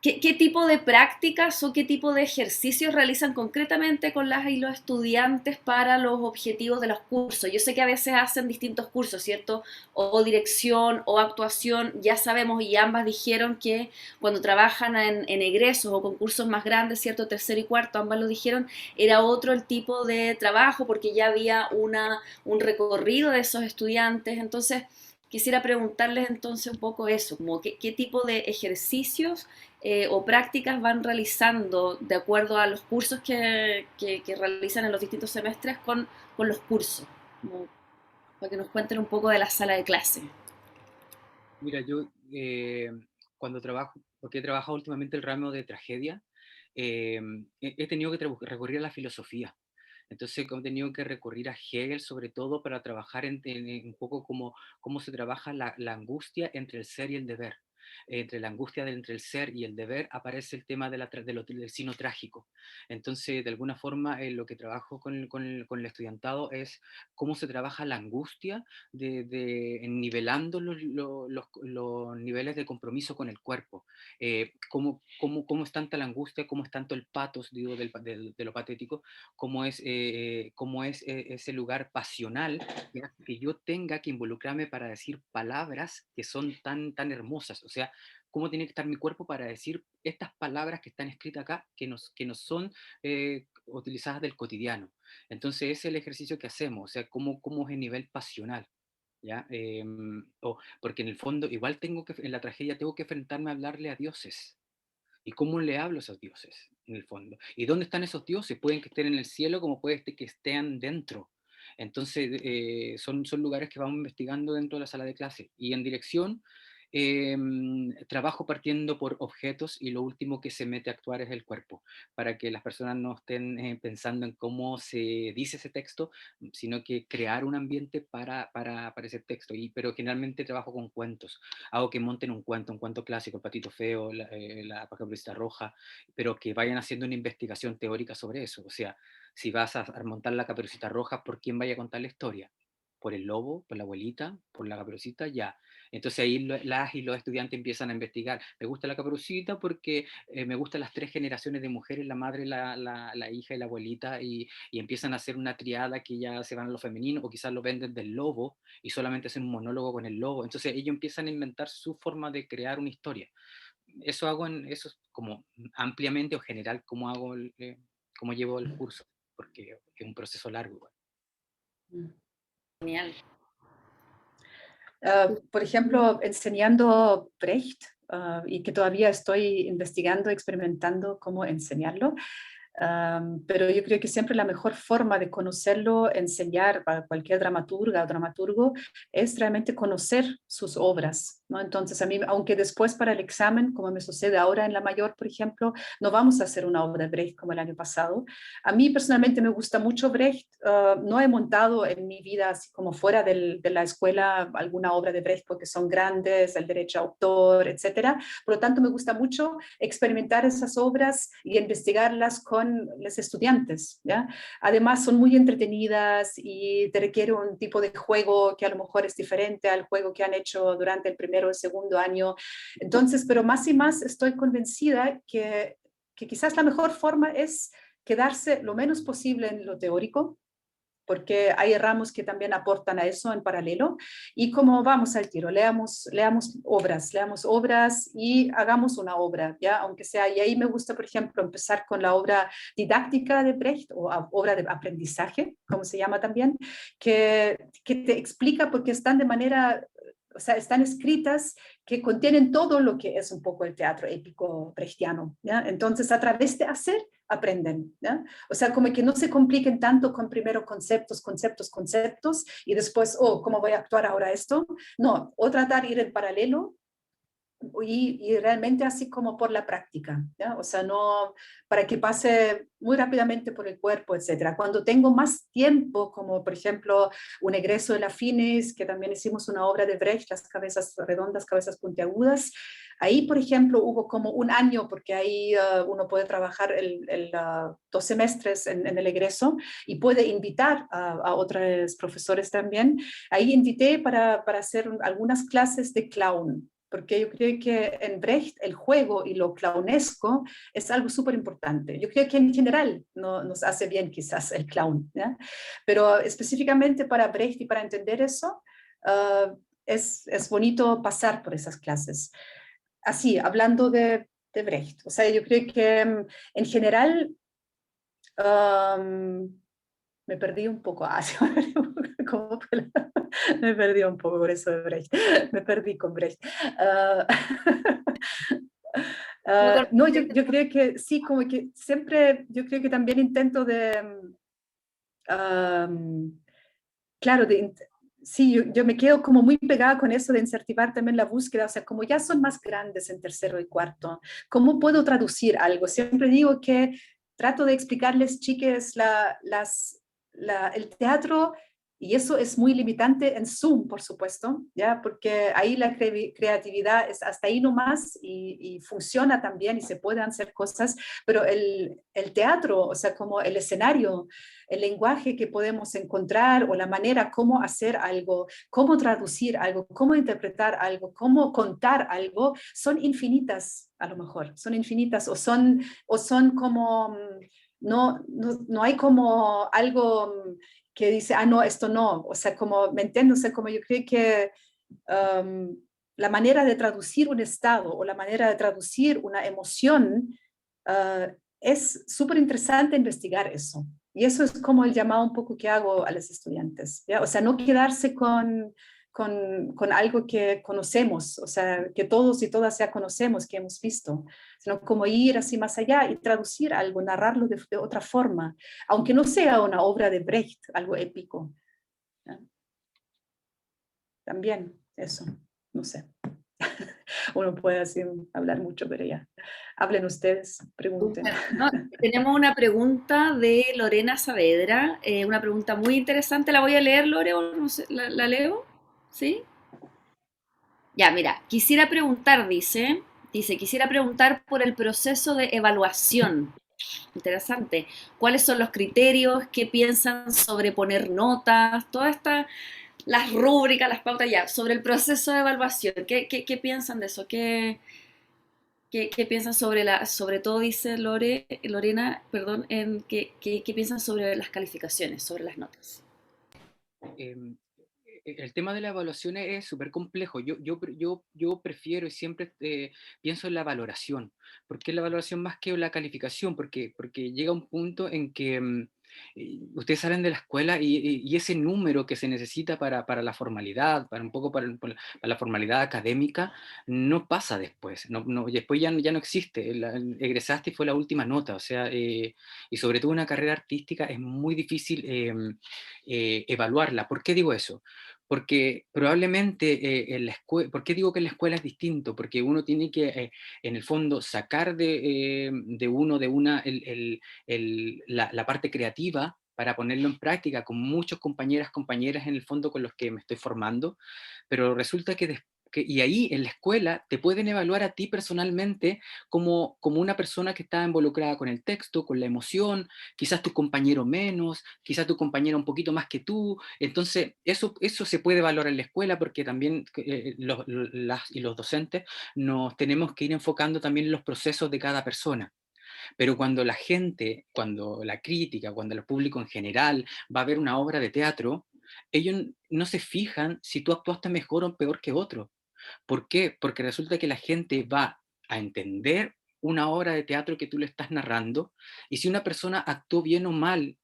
qué tipo de prácticas o qué tipo de ejercicios realizan concretamente con las y los estudiantes para los objetivos de los cursos. Yo sé que a veces hacen distintos cursos, ¿cierto? O dirección o actuación, ya sabemos y ambas dijeron que cuando trabajan en egresos o concursos más grandes, ¿cierto? Tercero y cuarto, ambas lo dijeron, era otro el tipo de trabajo porque ya había un recorrido de esos estudiantes. Entonces, quisiera preguntarles entonces un poco eso, como qué tipo de ejercicios o prácticas van realizando de acuerdo a los cursos que realizan en los distintos semestres con los cursos, como para que nos cuenten un poco de la sala de clase. Mira, yo cuando trabajo, porque he trabajado últimamente el ramo de tragedia, he tenido que recurrir a la filosofía. Entonces he tenido que recurrir a Hegel sobre todo para trabajar en un poco cómo se trabaja la angustia entre el ser y el deber. Entre la angustia entre el ser y el deber aparece el tema del sino trágico. Entonces, de alguna forma, lo que trabajo con el estudiantado es cómo se trabaja la angustia nivelando los niveles de compromiso con el cuerpo. Cómo es tanta la angustia, cómo es tanto el patos, digo, de lo patético, cómo es ese lugar pasional que yo tenga que involucrarme para decir palabras que son tan hermosas. O sea, cómo tiene que estar mi cuerpo para decir estas palabras que están escritas acá, que no son utilizadas del cotidiano. Entonces, ese es el ejercicio que hacemos, o sea, cómo es el nivel pasional. ¿Ya? Porque en el fondo, igual en la tragedia tengo que enfrentarme a hablarle a dioses. ¿Y cómo le hablo a esos dioses, en el fondo? ¿Y dónde están esos dioses? Pueden que estén en el cielo como puede que estén dentro. Entonces, son lugares que vamos investigando dentro de la sala de clase. Y en dirección, trabajo partiendo por objetos y lo último que se mete a actuar es el cuerpo, para que las personas no estén pensando en cómo se dice ese texto, sino que crear un ambiente para ese texto. Pero generalmente trabajo con cuentos. Hago que monten un cuento clásico, el Patito Feo, la Caperucita Roja, pero que vayan haciendo una investigación teórica sobre eso. O sea, si vas a montar la Caperucita Roja, ¿por quién vaya a contar la historia? ¿Por el lobo? ¿Por la abuelita? ¿Por la Caperucita? Ya. Entonces ahí las y los estudiantes empiezan a investigar. Me gusta la Caperucita porque me gustan las 3 generaciones de mujeres, la madre, la hija y la abuelita, y empiezan a hacer una triada que ya se van a lo femenino, o quizás lo venden del lobo y solamente hacen un monólogo con el lobo. Entonces ellos empiezan a inventar su forma de crear una historia. Eso es como ampliamente o general cómo llevo el curso, porque es un proceso largo igual. Genial. Por ejemplo, enseñando Brecht, y que todavía estoy investigando, experimentando cómo enseñarlo. Pero yo creo que siempre la mejor forma de conocerlo, enseñar a cualquier dramaturga o dramaturgo, es realmente conocer sus obras, ¿no? Entonces, a mí, aunque después para el examen, como me sucede ahora en la mayor, por ejemplo, no vamos a hacer una obra de Brecht como el año pasado. A mí personalmente me gusta mucho Brecht. No he montado en mi vida, así como fuera de la escuela, alguna obra de Brecht porque son grandes, el derecho a autor, etcétera. Por lo tanto, me gusta mucho experimentar esas obras y investigarlas con los estudiantes, ¿ya? Además son muy entretenidas y te requiere un tipo de juego que a lo mejor es diferente al juego que han hecho durante el primero o el segundo año. Entonces, pero más y más estoy convencida que quizás la mejor forma es quedarse lo menos posible en lo teórico, porque hay ramos que también aportan a eso en paralelo, y como vamos al tiro, leamos obras y hagamos una obra, ¿ya? Aunque sea, y ahí me gusta, por ejemplo, empezar con la obra didáctica de Brecht, o obra de aprendizaje, como se llama también, que te explica porque están de manera... O sea, están escritas que contienen todo lo que es un poco el teatro épico brechtiano, ¿ya? Entonces, a través de hacer, aprenden, ¿ya? O sea, como que no se compliquen tanto con primero conceptos, y después, oh, ¿cómo voy a actuar ahora esto? No, o tratar de ir en paralelo y realmente así como por la práctica, ¿ya? O sea, no para que pase muy rápidamente por el cuerpo, etcétera. Cuando tengo más tiempo, como por ejemplo un egreso de la FINES, que también hicimos una obra de Brecht, las cabezas redondas, cabezas puntiagudas, ahí por ejemplo hubo como un año, porque ahí uno puede trabajar 2 semestres en el egreso y puede invitar a otros profesores también. Ahí invité para hacer algunas clases de clown, porque yo creo que en Brecht el juego y lo clownesco es algo súper importante. Yo creo que en general no nos hace bien quizás el clown, ¿ya? Pero específicamente para Brecht y para entender eso, es bonito pasar por esas clases. Así, hablando de Brecht, o sea, yo creo que en general me perdí un poco. ¿Cómo fue me perdí un poco por eso de Brecht. Me perdí con Brecht. No, yo creo que sí, como que siempre, yo creo que también intento de, claro, sí, yo me quedo como muy pegada con eso de incentivar también la búsqueda, o sea, como ya son más grandes en tercero y cuarto, ¿cómo puedo traducir algo? Siempre digo que trato de explicarles, chiques, las el teatro, y eso es muy limitante en Zoom, por supuesto, ¿ya? Porque ahí la creatividad es hasta ahí nomás y funciona también y se pueden hacer cosas, pero el teatro, o sea, como el escenario, el lenguaje que podemos encontrar o la manera cómo hacer algo, cómo traducir algo, cómo interpretar algo, cómo contar algo, son infinitas a lo mejor, son infinitas o son como... no hay como algo que dice, no, esto no, o sea, como, ¿me entiendes? O sea, como yo creo que la manera de traducir un estado o la manera de traducir una emoción, es súper interesante investigar eso. Y eso es como el llamado un poco que hago a los estudiantes, ¿ya? O sea, no quedarse con algo que conocemos, o sea, que todos y todas ya conocemos, que hemos visto, sino como ir así más allá y traducir algo, narrarlo de otra forma, aunque no sea una obra de Brecht, algo épico. ¿Ya? También eso, no sé. Uno puede así hablar mucho, pero ya. Hablen ustedes, pregunten. Súper. No, tenemos una pregunta de Lorena Saavedra, una pregunta muy interesante. ¿La voy a leer, Lore, o no sé, la leo? ¿Sí? Ya, mira, quisiera preguntar por el proceso de evaluación. Interesante. ¿Cuáles son los criterios? ¿Qué piensan sobre poner notas? Todas estas, las rúbricas, las pautas ya, sobre el proceso de evaluación. ¿Qué piensan de eso? ¿Qué piensan sobre todo dice Lorena, perdón, qué piensan sobre las calificaciones, sobre las notas? Em, el tema de la evaluación es súper complejo. Yo prefiero y siempre pienso en la valoración. ¿Por qué la valoración más que la calificación? Porque llega un punto en que ustedes salen de la escuela y ese número que se necesita para la formalidad, para un poco para la formalidad académica, no pasa después. Después ya no existe. Egresaste y fue la última nota. O sea, y sobre todo una carrera artística es muy difícil evaluarla. ¿Por qué digo eso? Porque probablemente en la escuela, ¿por qué digo que en la escuela es distinto? Porque uno tiene que, en el fondo, sacar de uno, de una, la parte creativa para ponerlo en práctica con muchos compañeras en el fondo con los que me estoy formando, pero resulta y ahí en la escuela te pueden evaluar a ti personalmente como una persona que está involucrada con el texto, con la emoción, quizás tu compañero menos, quizás tu compañero un poquito más que tú. Entonces eso se puede valorar en la escuela porque también las y los docentes nos tenemos que ir enfocando también en los procesos de cada persona. Pero cuando la gente, cuando la crítica, cuando el público en general va a ver una obra de teatro, ellos no se fijan si tú actuaste mejor o peor que otro. ¿Por qué? Porque resulta que la gente va a entender una obra de teatro que tú le estás narrando, y si una persona actuó bien o mal,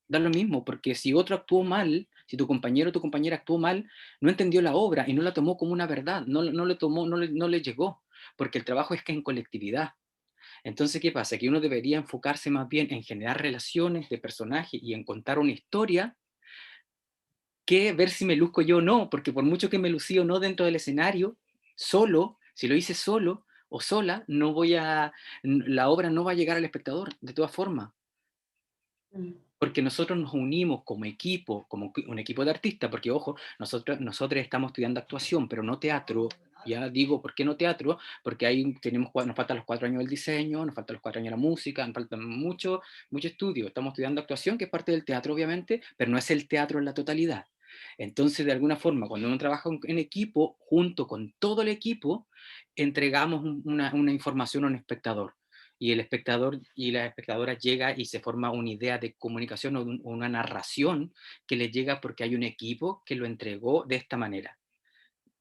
da lo mismo, porque si otro actuó mal, si tu compañero o tu compañera actuó mal, no entendió la obra y no la tomó como una verdad, no le tomó, no le llegó, porque el trabajo es que en colectividad. Entonces, ¿qué pasa? Que uno debería enfocarse más bien en generar relaciones de personajes y en contar una historia que ver si me luzco yo o no, porque por mucho que me lucí o no dentro del escenario, solo, si lo hice solo o sola, la obra no va a llegar al espectador, de todas formas. Porque nosotros nos unimos como equipo, como un equipo de artistas, porque ojo, nosotros estamos estudiando actuación, pero no teatro. Ya digo, ¿por qué no teatro? Porque ahí nos faltan los 4 años del diseño, nos faltan los 4 años de la música, nos faltan mucho estudio. Estamos estudiando actuación, que es parte del teatro, obviamente, pero no es el teatro en la totalidad. Entonces, de alguna forma, cuando uno trabaja en equipo, junto con todo el equipo, entregamos una información a un espectador, y el espectador y la espectadora llega y se forma una idea de comunicación o una narración que le llega porque hay un equipo que lo entregó de esta manera.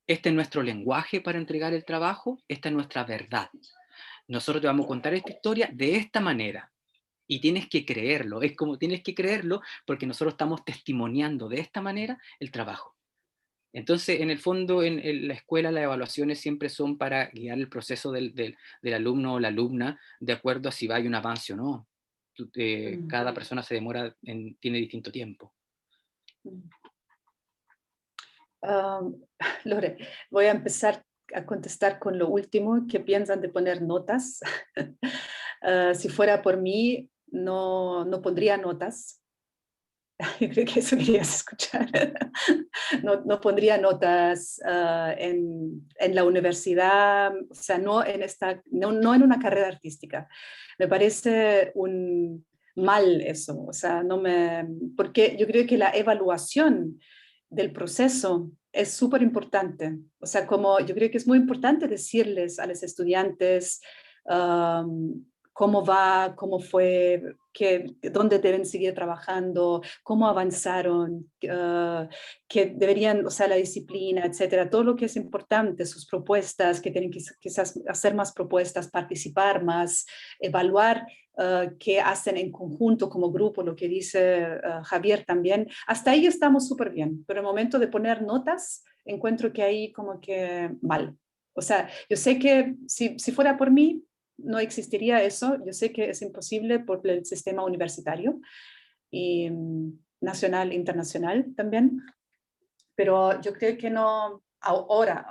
Este es nuestro lenguaje para entregar el trabajo, esta es nuestra verdad. Nosotros te vamos a contar esta historia de esta manera y tienes que creerlo, es como tienes que creerlo porque nosotros estamos testimoniando de esta manera el trabajo. Entonces, en el fondo, en la escuela las evaluaciones siempre son para guiar el proceso del alumno o la alumna de acuerdo a si va a un avance o no. Cada persona tiene distinto tiempo. Lore, voy a empezar a contestar con lo último. ¿Qué piensan de poner notas? Si fuera por mí, no pondría notas. Yo creo que eso querías escuchar. No pondría notas en la universidad, o sea, no en una carrera artística. Me parece un mal eso, o sea, porque yo creo que la evaluación del proceso es súper importante. O sea, como yo creo que es muy importante decirles a los estudiantes cómo va, cómo fue, dónde deben seguir trabajando, cómo avanzaron, que deberían, o sea, la disciplina, etcétera, todo lo que es importante, sus propuestas, que tienen que quizás hacer más propuestas, participar más, evaluar qué hacen en conjunto como grupo, lo que dice Javier también. Hasta ahí estamos súper bien, pero el momento de poner notas, encuentro que ahí como que mal. O sea, yo sé que si fuera por mí, no existiría eso. Yo sé que es imposible por el sistema universitario y nacional, internacional también, pero yo creo que no, ahora,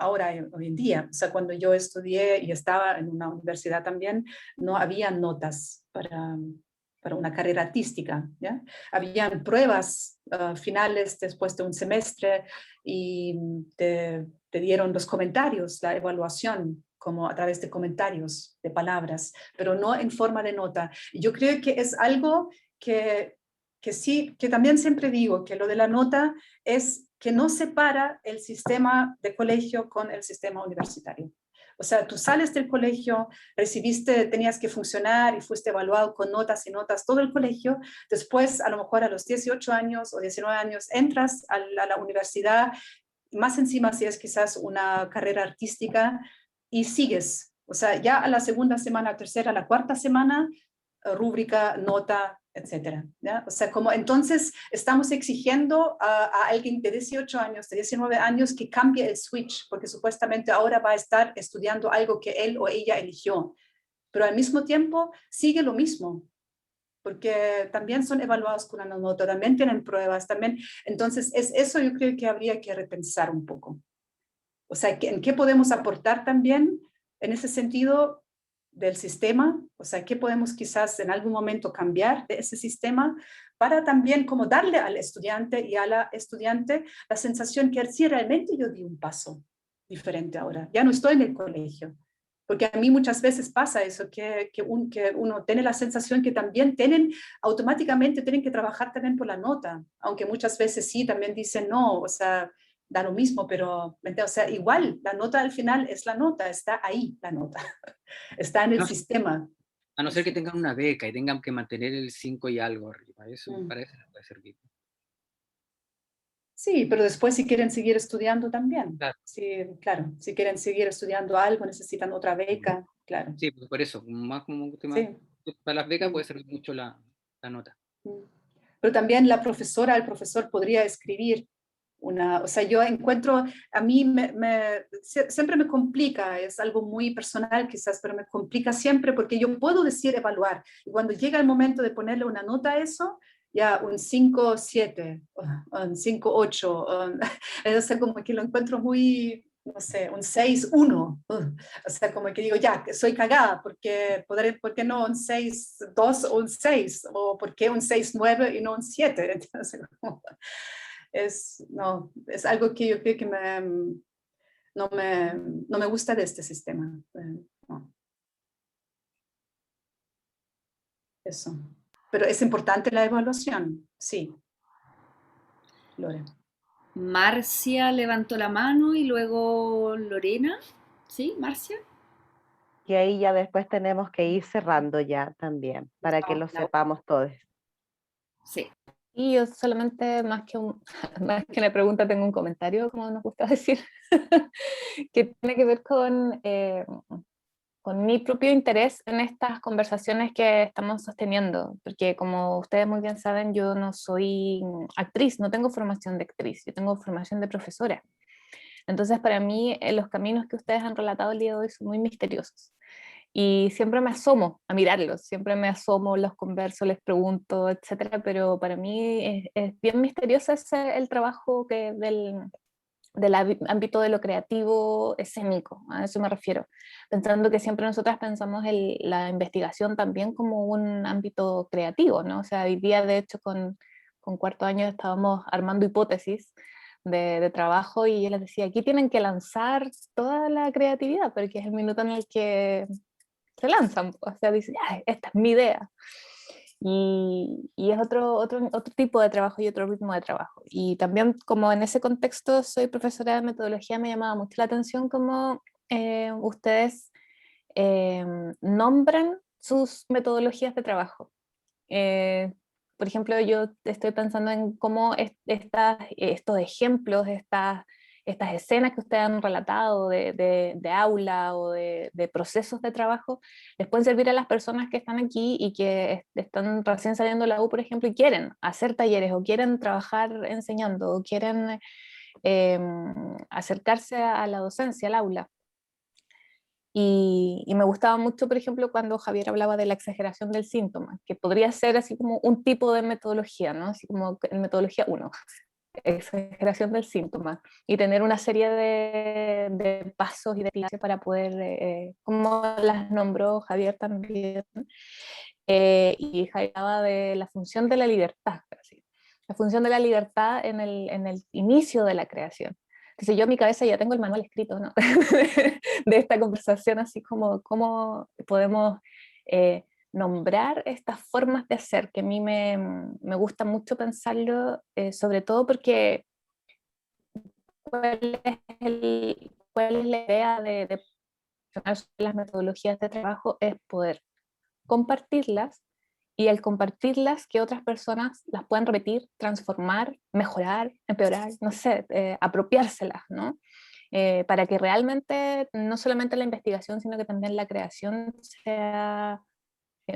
hoy en día, o sea, cuando yo estudié y estaba en una universidad también, no había notas para una carrera artística, ¿ya? Habían pruebas finales después de un semestre y te dieron los comentarios, la evaluación, como a través de comentarios, de palabras, pero no en forma de nota. Y yo creo que es algo que sí, que también siempre digo, que lo de la nota es que no separa el sistema de colegio con el sistema universitario. O sea, tú sales del colegio, tenías que funcionar y fuiste evaluado con notas y notas todo el colegio. Después, a lo mejor a los 18 años o 19 años, entras a la universidad, más encima si es quizás una carrera artística, y sigues. O sea, ya a la segunda semana, tercera, la cuarta semana, rúbrica, nota, etcétera, ¿ya? O sea, como entonces estamos exigiendo a alguien de 18 años, de 19 años que cambie el switch, porque supuestamente ahora va a estar estudiando algo que él o ella eligió, pero al mismo tiempo sigue lo mismo, porque también son evaluados con una nota, también tienen pruebas, también. Entonces, eso yo creo que habría que repensar un poco. O sea, ¿en qué podemos aportar también en ese sentido del sistema? O sea, ¿qué podemos quizás en algún momento cambiar de ese sistema para también como darle al estudiante y a la estudiante la sensación que sí, realmente yo di un paso diferente ahora, ya no estoy en el colegio? Porque a mí muchas veces pasa eso, que uno tiene la sensación que también automáticamente tienen que trabajar también por la nota, aunque muchas veces sí, también dicen no, o sea, da lo mismo, pero, o sea, igual, la nota al final es la nota, está ahí la nota, está en el No, sistema. a no ser que tengan una beca y tengan que mantener el 5 y algo arriba, eso Mm. para eso les puede servir. Sí, pero después si quieren seguir estudiando también. Claro. Sí, claro, si quieren seguir estudiando algo, necesitan otra beca, claro. Sí, pues por eso, más como un tema, Sí. para las becas Mm. puede servir mucho la nota. Mm. Pero también la profesora, el profesor podría escribir o sea, yo encuentro, a mí siempre me complica, es algo muy personal quizás, pero me complica siempre porque yo puedo decir evaluar, y cuando llega el momento de ponerle una nota a eso, ya un 5,7, un 5,8, o sea, como que lo encuentro muy, no sé, un 6,1, o sea, como que digo, ya, que soy cagada, porque ¿por qué no un 6,2 o un 6? ¿O por qué un 6,9 y no un 7? Entonces, no, es algo que yo creo que no me gusta de este sistema. No. Eso. Pero es importante la evaluación, sí. Lore. Marcia levantó la mano y luego Lorena. ¿Sí, Marcia? Y ahí ya después tenemos que ir cerrando ya también, para que lo sepamos todos. Sí. Y yo solamente, más que una pregunta, tengo un comentario, como nos gusta decir, que tiene que ver con mi propio interés en estas conversaciones que estamos sosteniendo, porque como ustedes muy bien saben, yo no soy actriz, no tengo formación de actriz, yo tengo formación de profesora. Entonces, para mí, los caminos que ustedes han relatado el día de hoy son muy misteriosos. Y siempre me asomo a mirarlos, siempre me asomo, los converso, les pregunto, etcétera, pero para mí es bien misterioso el trabajo del ámbito de lo creativo escénico, a eso me refiero, pensando que siempre nosotras pensamos la investigación también como un ámbito creativo, ¿no? O sea, hoy día de hecho con con cuarto año estábamos armando hipótesis de trabajo y yo les decía, aquí tienen que lanzar toda la creatividad, porque es el minuto en el que se lanzan, o sea, dicen, "Ya, esta es mi idea". Y es otro tipo de trabajo y otro ritmo de trabajo. Y también como en ese contexto soy profesora de metodología, me llamaba mucho la atención cómo ustedes nombran sus metodologías de trabajo. Eh, por ejemplo, yo estoy pensando en cómo estos ejemplos, estas escenas que ustedes han relatado de aula o de procesos de trabajo, les pueden servir a las personas que están aquí y que están recién saliendo de la U, por ejemplo, y quieren hacer talleres o quieren trabajar enseñando o quieren acercarse a la docencia, al aula. Y me gustaba mucho, por ejemplo, cuando Javier hablaba de la exageración del síntoma, que podría ser así como un tipo de metodología, ¿no? Así como en metodología 1, exageración del síntoma, y tener una serie de pasos y de clases para poder, como las nombró Javier también, y Javier hablaba de la función de la libertad, así, la función de la libertad en el inicio de la creación. Entonces yo en mi cabeza ya tengo el manual escrito, ¿no? De esta conversación, así como cómo podemos nombrar estas formas de hacer, que a mí me gusta mucho pensarlo, sobre todo porque cuál es la idea de las metodologías de trabajo es poder compartirlas y al compartirlas que otras personas las puedan repetir, transformar, mejorar, empeorar, no sé, apropiárselas, ¿no? Para que realmente no solamente la investigación, sino que también la creación sea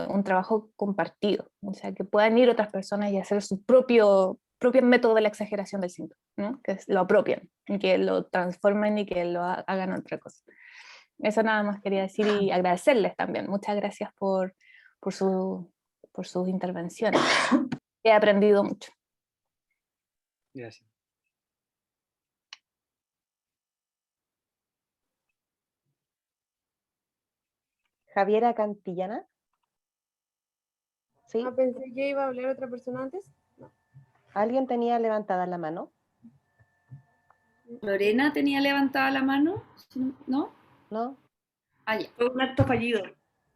un trabajo compartido, o sea, que puedan ir otras personas y hacer su propio método de la exageración del síntoma, ¿no? Que lo apropien, y que lo transformen y que lo hagan otra cosa. Eso nada más quería decir y agradecerles también. Muchas gracias por, su, por sus intervenciones. He aprendido mucho. Gracias. Javiera Cantillana. ¿Sí? Pensé que iba a hablar otra persona antes. ¿Alguien tenía levantada la mano? Lorena tenía levantada la mano, ¿no? ¿No? Ah, ya. Fue un acto fallido.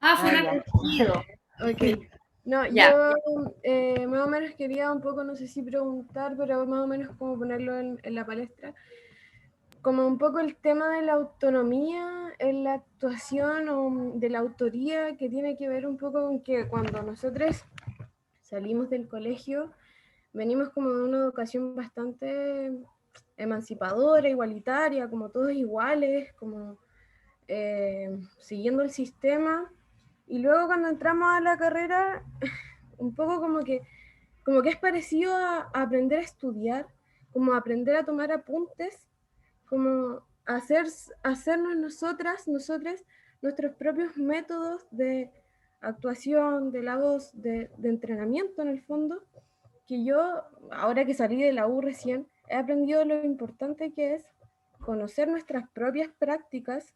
Ah, fue un Ah, ya. acto fallido. Ok. No, Ya. yo más o menos quería un poco, no sé si preguntar, pero más o menos como ponerlo en la palestra, como un poco el tema de la autonomía en la actuación o de la autoría, que tiene que ver un poco con que cuando nosotros salimos del colegio, venimos como de una educación bastante emancipadora, igualitaria, como todos iguales, como siguiendo el sistema. Y luego cuando entramos a la carrera, un poco como que es parecido a aprender a estudiar, como aprender a tomar apuntes, como hacernos nosotros nuestros propios métodos de actuación, de la voz, de entrenamiento en el fondo, que yo, ahora que salí de la U recién, he aprendido lo importante que es conocer nuestras propias prácticas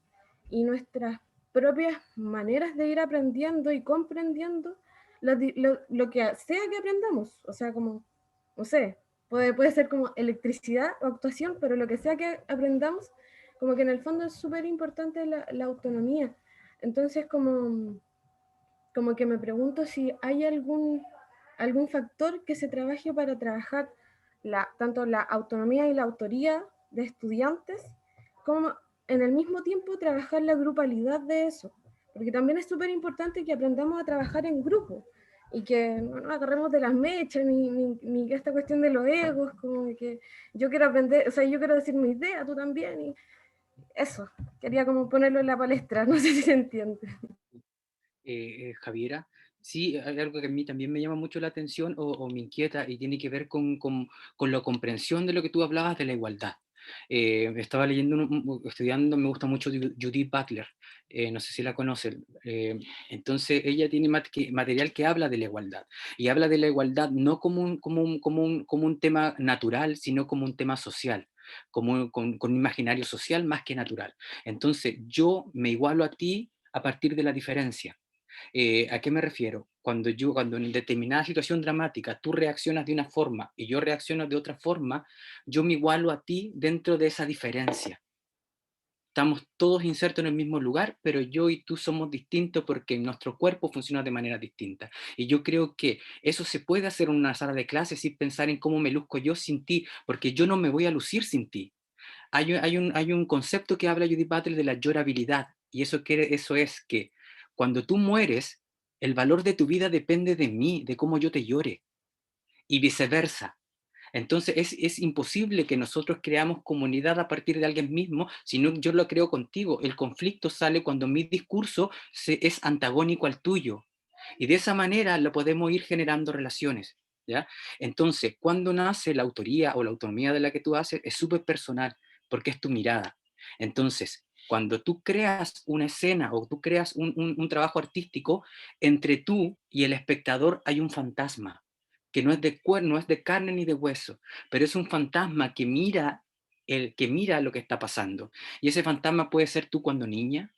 y nuestras propias maneras de ir aprendiendo y comprendiendo lo que sea que aprendamos. O sea, como, no sé, puede ser como electricidad o actuación, pero lo que sea que aprendamos, como que en el fondo es súper importante la autonomía. Entonces, como que me pregunto si hay algún factor que se trabaje para trabajar tanto la autonomía y la autoría de estudiantes, como en el mismo tiempo trabajar la grupalidad de eso, porque también es súper importante que aprendamos a trabajar en grupo y que no nos agarremos de las mechas, ni esta cuestión de los egos, como que yo quiero aprender, o sea, yo quiero decir mi idea, tú también, y eso, quería como ponerlo en la palestra, no sé si se entiende. Javiera, sí, hay algo que a mí también me llama mucho la atención o me inquieta y tiene que ver con la comprensión de lo que tú hablabas de la igualdad. Estaba leyendo, estudiando, me gusta mucho Judith Butler, no sé si la conocen. Entonces ella tiene material que habla de la igualdad y habla de la igualdad no como un tema natural, sino como un tema social, con un imaginario social más que natural. Entonces yo me igualo a ti a partir de la diferencia. ¿A qué me refiero? Cuando en determinada situación dramática tú reaccionas de una forma y yo reacciono de otra forma, yo me igualo a ti dentro de esa diferencia. Estamos todos insertos en el mismo lugar, pero yo y tú somos distintos porque nuestro cuerpo funciona de manera distinta. Y yo creo que eso se puede hacer en una sala de clases sin pensar en cómo me luzco yo sin ti, porque yo no me voy a lucir sin ti. Hay un concepto que habla Judith Butler de la llorabilidad, y eso es que cuando tú mueres, el valor de tu vida depende de mí, de cómo yo te llore, y viceversa. Entonces es imposible que nosotros creamos comunidad a partir de alguien mismo, sino yo lo creo contigo. El conflicto sale cuando mi discurso es antagónico al tuyo. Y de esa manera lo podemos ir generando relaciones. ¿Ya? Entonces, cuando nace la autoría o la autonomía de la que tú haces, es súper personal, porque es tu mirada. Entonces, cuando tú creas una escena o tú creas un trabajo artístico, entre tú y el espectador hay un fantasma que no es de carne ni de hueso, pero es un fantasma que mira, que mira lo que está pasando. Y ese fantasma puede ser tú cuando niña,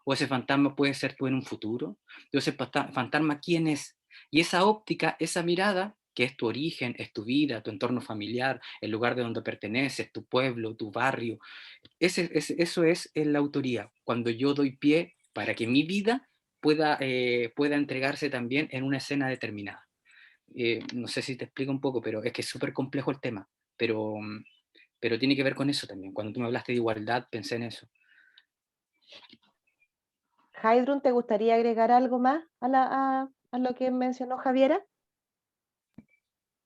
o ese fantasma puede ser tú en un futuro, o ese fantasma quién es. Y esa óptica, esa mirada, que es tu origen, es tu vida, tu entorno familiar, el lugar de donde perteneces, tu pueblo, tu barrio, eso es la autoría, cuando yo doy pie para que mi vida pueda entregarse también en una escena determinada. No sé si te explico un poco, pero es que es súper complejo el tema, pero tiene que ver con eso también. Cuando tú me hablaste de igualdad, pensé en eso. Heidrun, ¿te gustaría agregar algo más a lo que mencionó Javiera?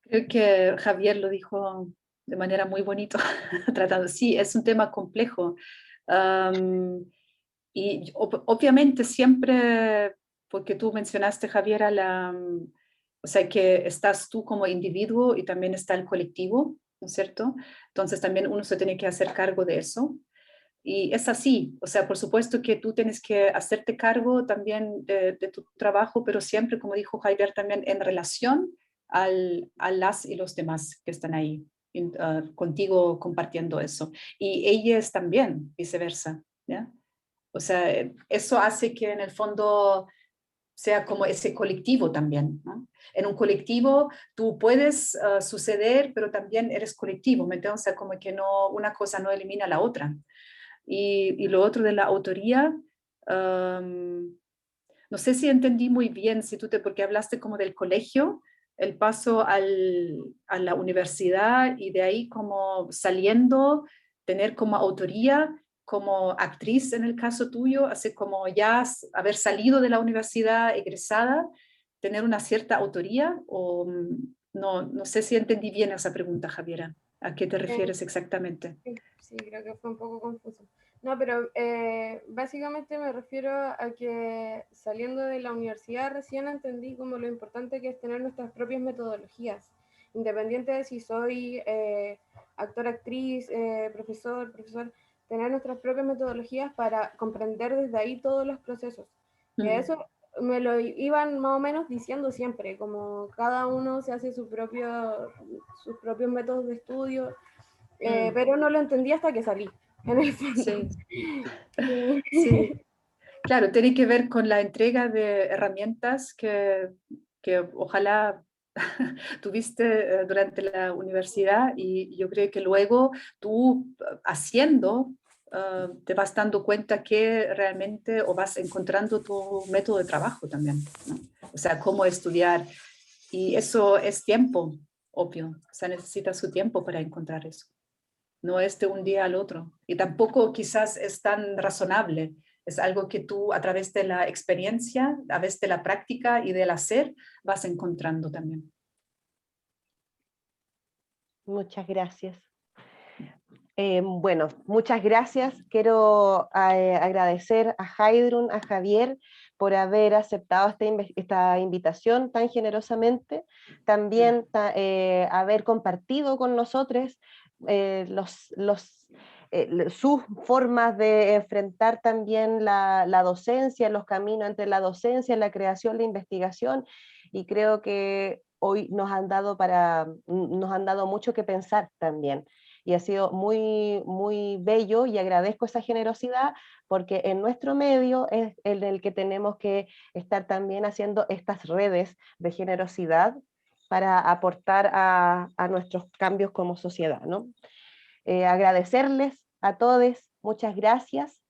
Creo que Javier lo dijo de manera muy bonita, tratando. Sí, es un tema complejo. Y obviamente siempre, porque tú mencionaste, Javiera, o sea, que estás tú como individuo y también está el colectivo, ¿no es cierto? Entonces también uno se tiene que hacer cargo de eso. Y es así, o sea, por supuesto que tú tienes que hacerte cargo también de tu trabajo, pero siempre, como dijo Javier, también en relación a las y los demás que están ahí, contigo compartiendo eso. Y ellas también, viceversa, ¿ya? O sea, eso hace que en el fondo sea como ese colectivo también, ¿no? En un colectivo tú puedes suceder, pero también eres colectivo, ¿me entiendes? O sea, como que no, una cosa no elimina la otra. Y lo otro de la autoría, no sé si entendí muy bien, porque hablaste como del colegio, el paso a la universidad y de ahí como saliendo, tener como autoría, como actriz en el caso tuyo, así como ya haber salido de la universidad egresada, tener una cierta autoría, o no sé si entendí bien esa pregunta, Javiera. ¿A qué te refieres exactamente? Sí, creo que fue un poco confuso. No, pero básicamente me refiero a que saliendo de la universidad recién entendí como lo importante que es tener nuestras propias metodologías, independiente de si soy actor, actriz, profesor, tener nuestras propias metodologías para comprender desde ahí todos los procesos. Que eso me lo iban más o menos diciendo siempre, como cada uno se hace sus propios métodos de estudio, pero no lo entendí hasta que salí, en el fondo. Sí, Sí. sí. Claro, tiene que ver con la entrega de herramientas que ojalá tuviste durante la universidad, y yo creo que luego tú haciendo te vas dando cuenta que realmente o vas encontrando tu método de trabajo también, ¿no? O sea, cómo estudiar, y eso es tiempo, obvio, o sea, necesita su tiempo para encontrar eso. No es de un día al otro. Y tampoco quizás es tan razonable. Es algo que tú a través de la experiencia, a través de la práctica y del hacer, vas encontrando también. Muchas gracias. Bueno, muchas gracias. Quiero agradecer a Heidrun, a Javier, por haber aceptado esta invitación tan generosamente. También haber compartido con nosotros sus formas de enfrentar también la docencia, los caminos entre la docencia, la creación, la investigación, y creo que hoy nos han dado mucho que pensar también. y ha sido muy, muy bello y agradezco esa generosidad porque en nuestro medio es el que tenemos que estar también haciendo estas redes de generosidad para aportar a nuestros cambios como sociedad, ¿no? Agradecerles a todos, muchas gracias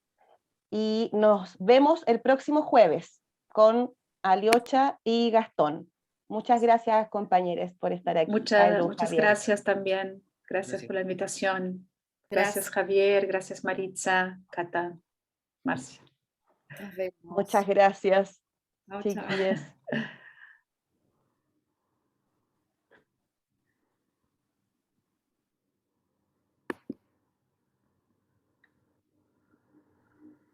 y nos vemos el próximo jueves con Aliocha y Gastón. Muchas gracias, compañeros, por estar aquí. Muchas gracias también. Gracias por la invitación. Gracias, Javier. Gracias, Maritza, Cata, Marcia. Nos vemos. Muchas gracias, Chao, chao. chiquillas.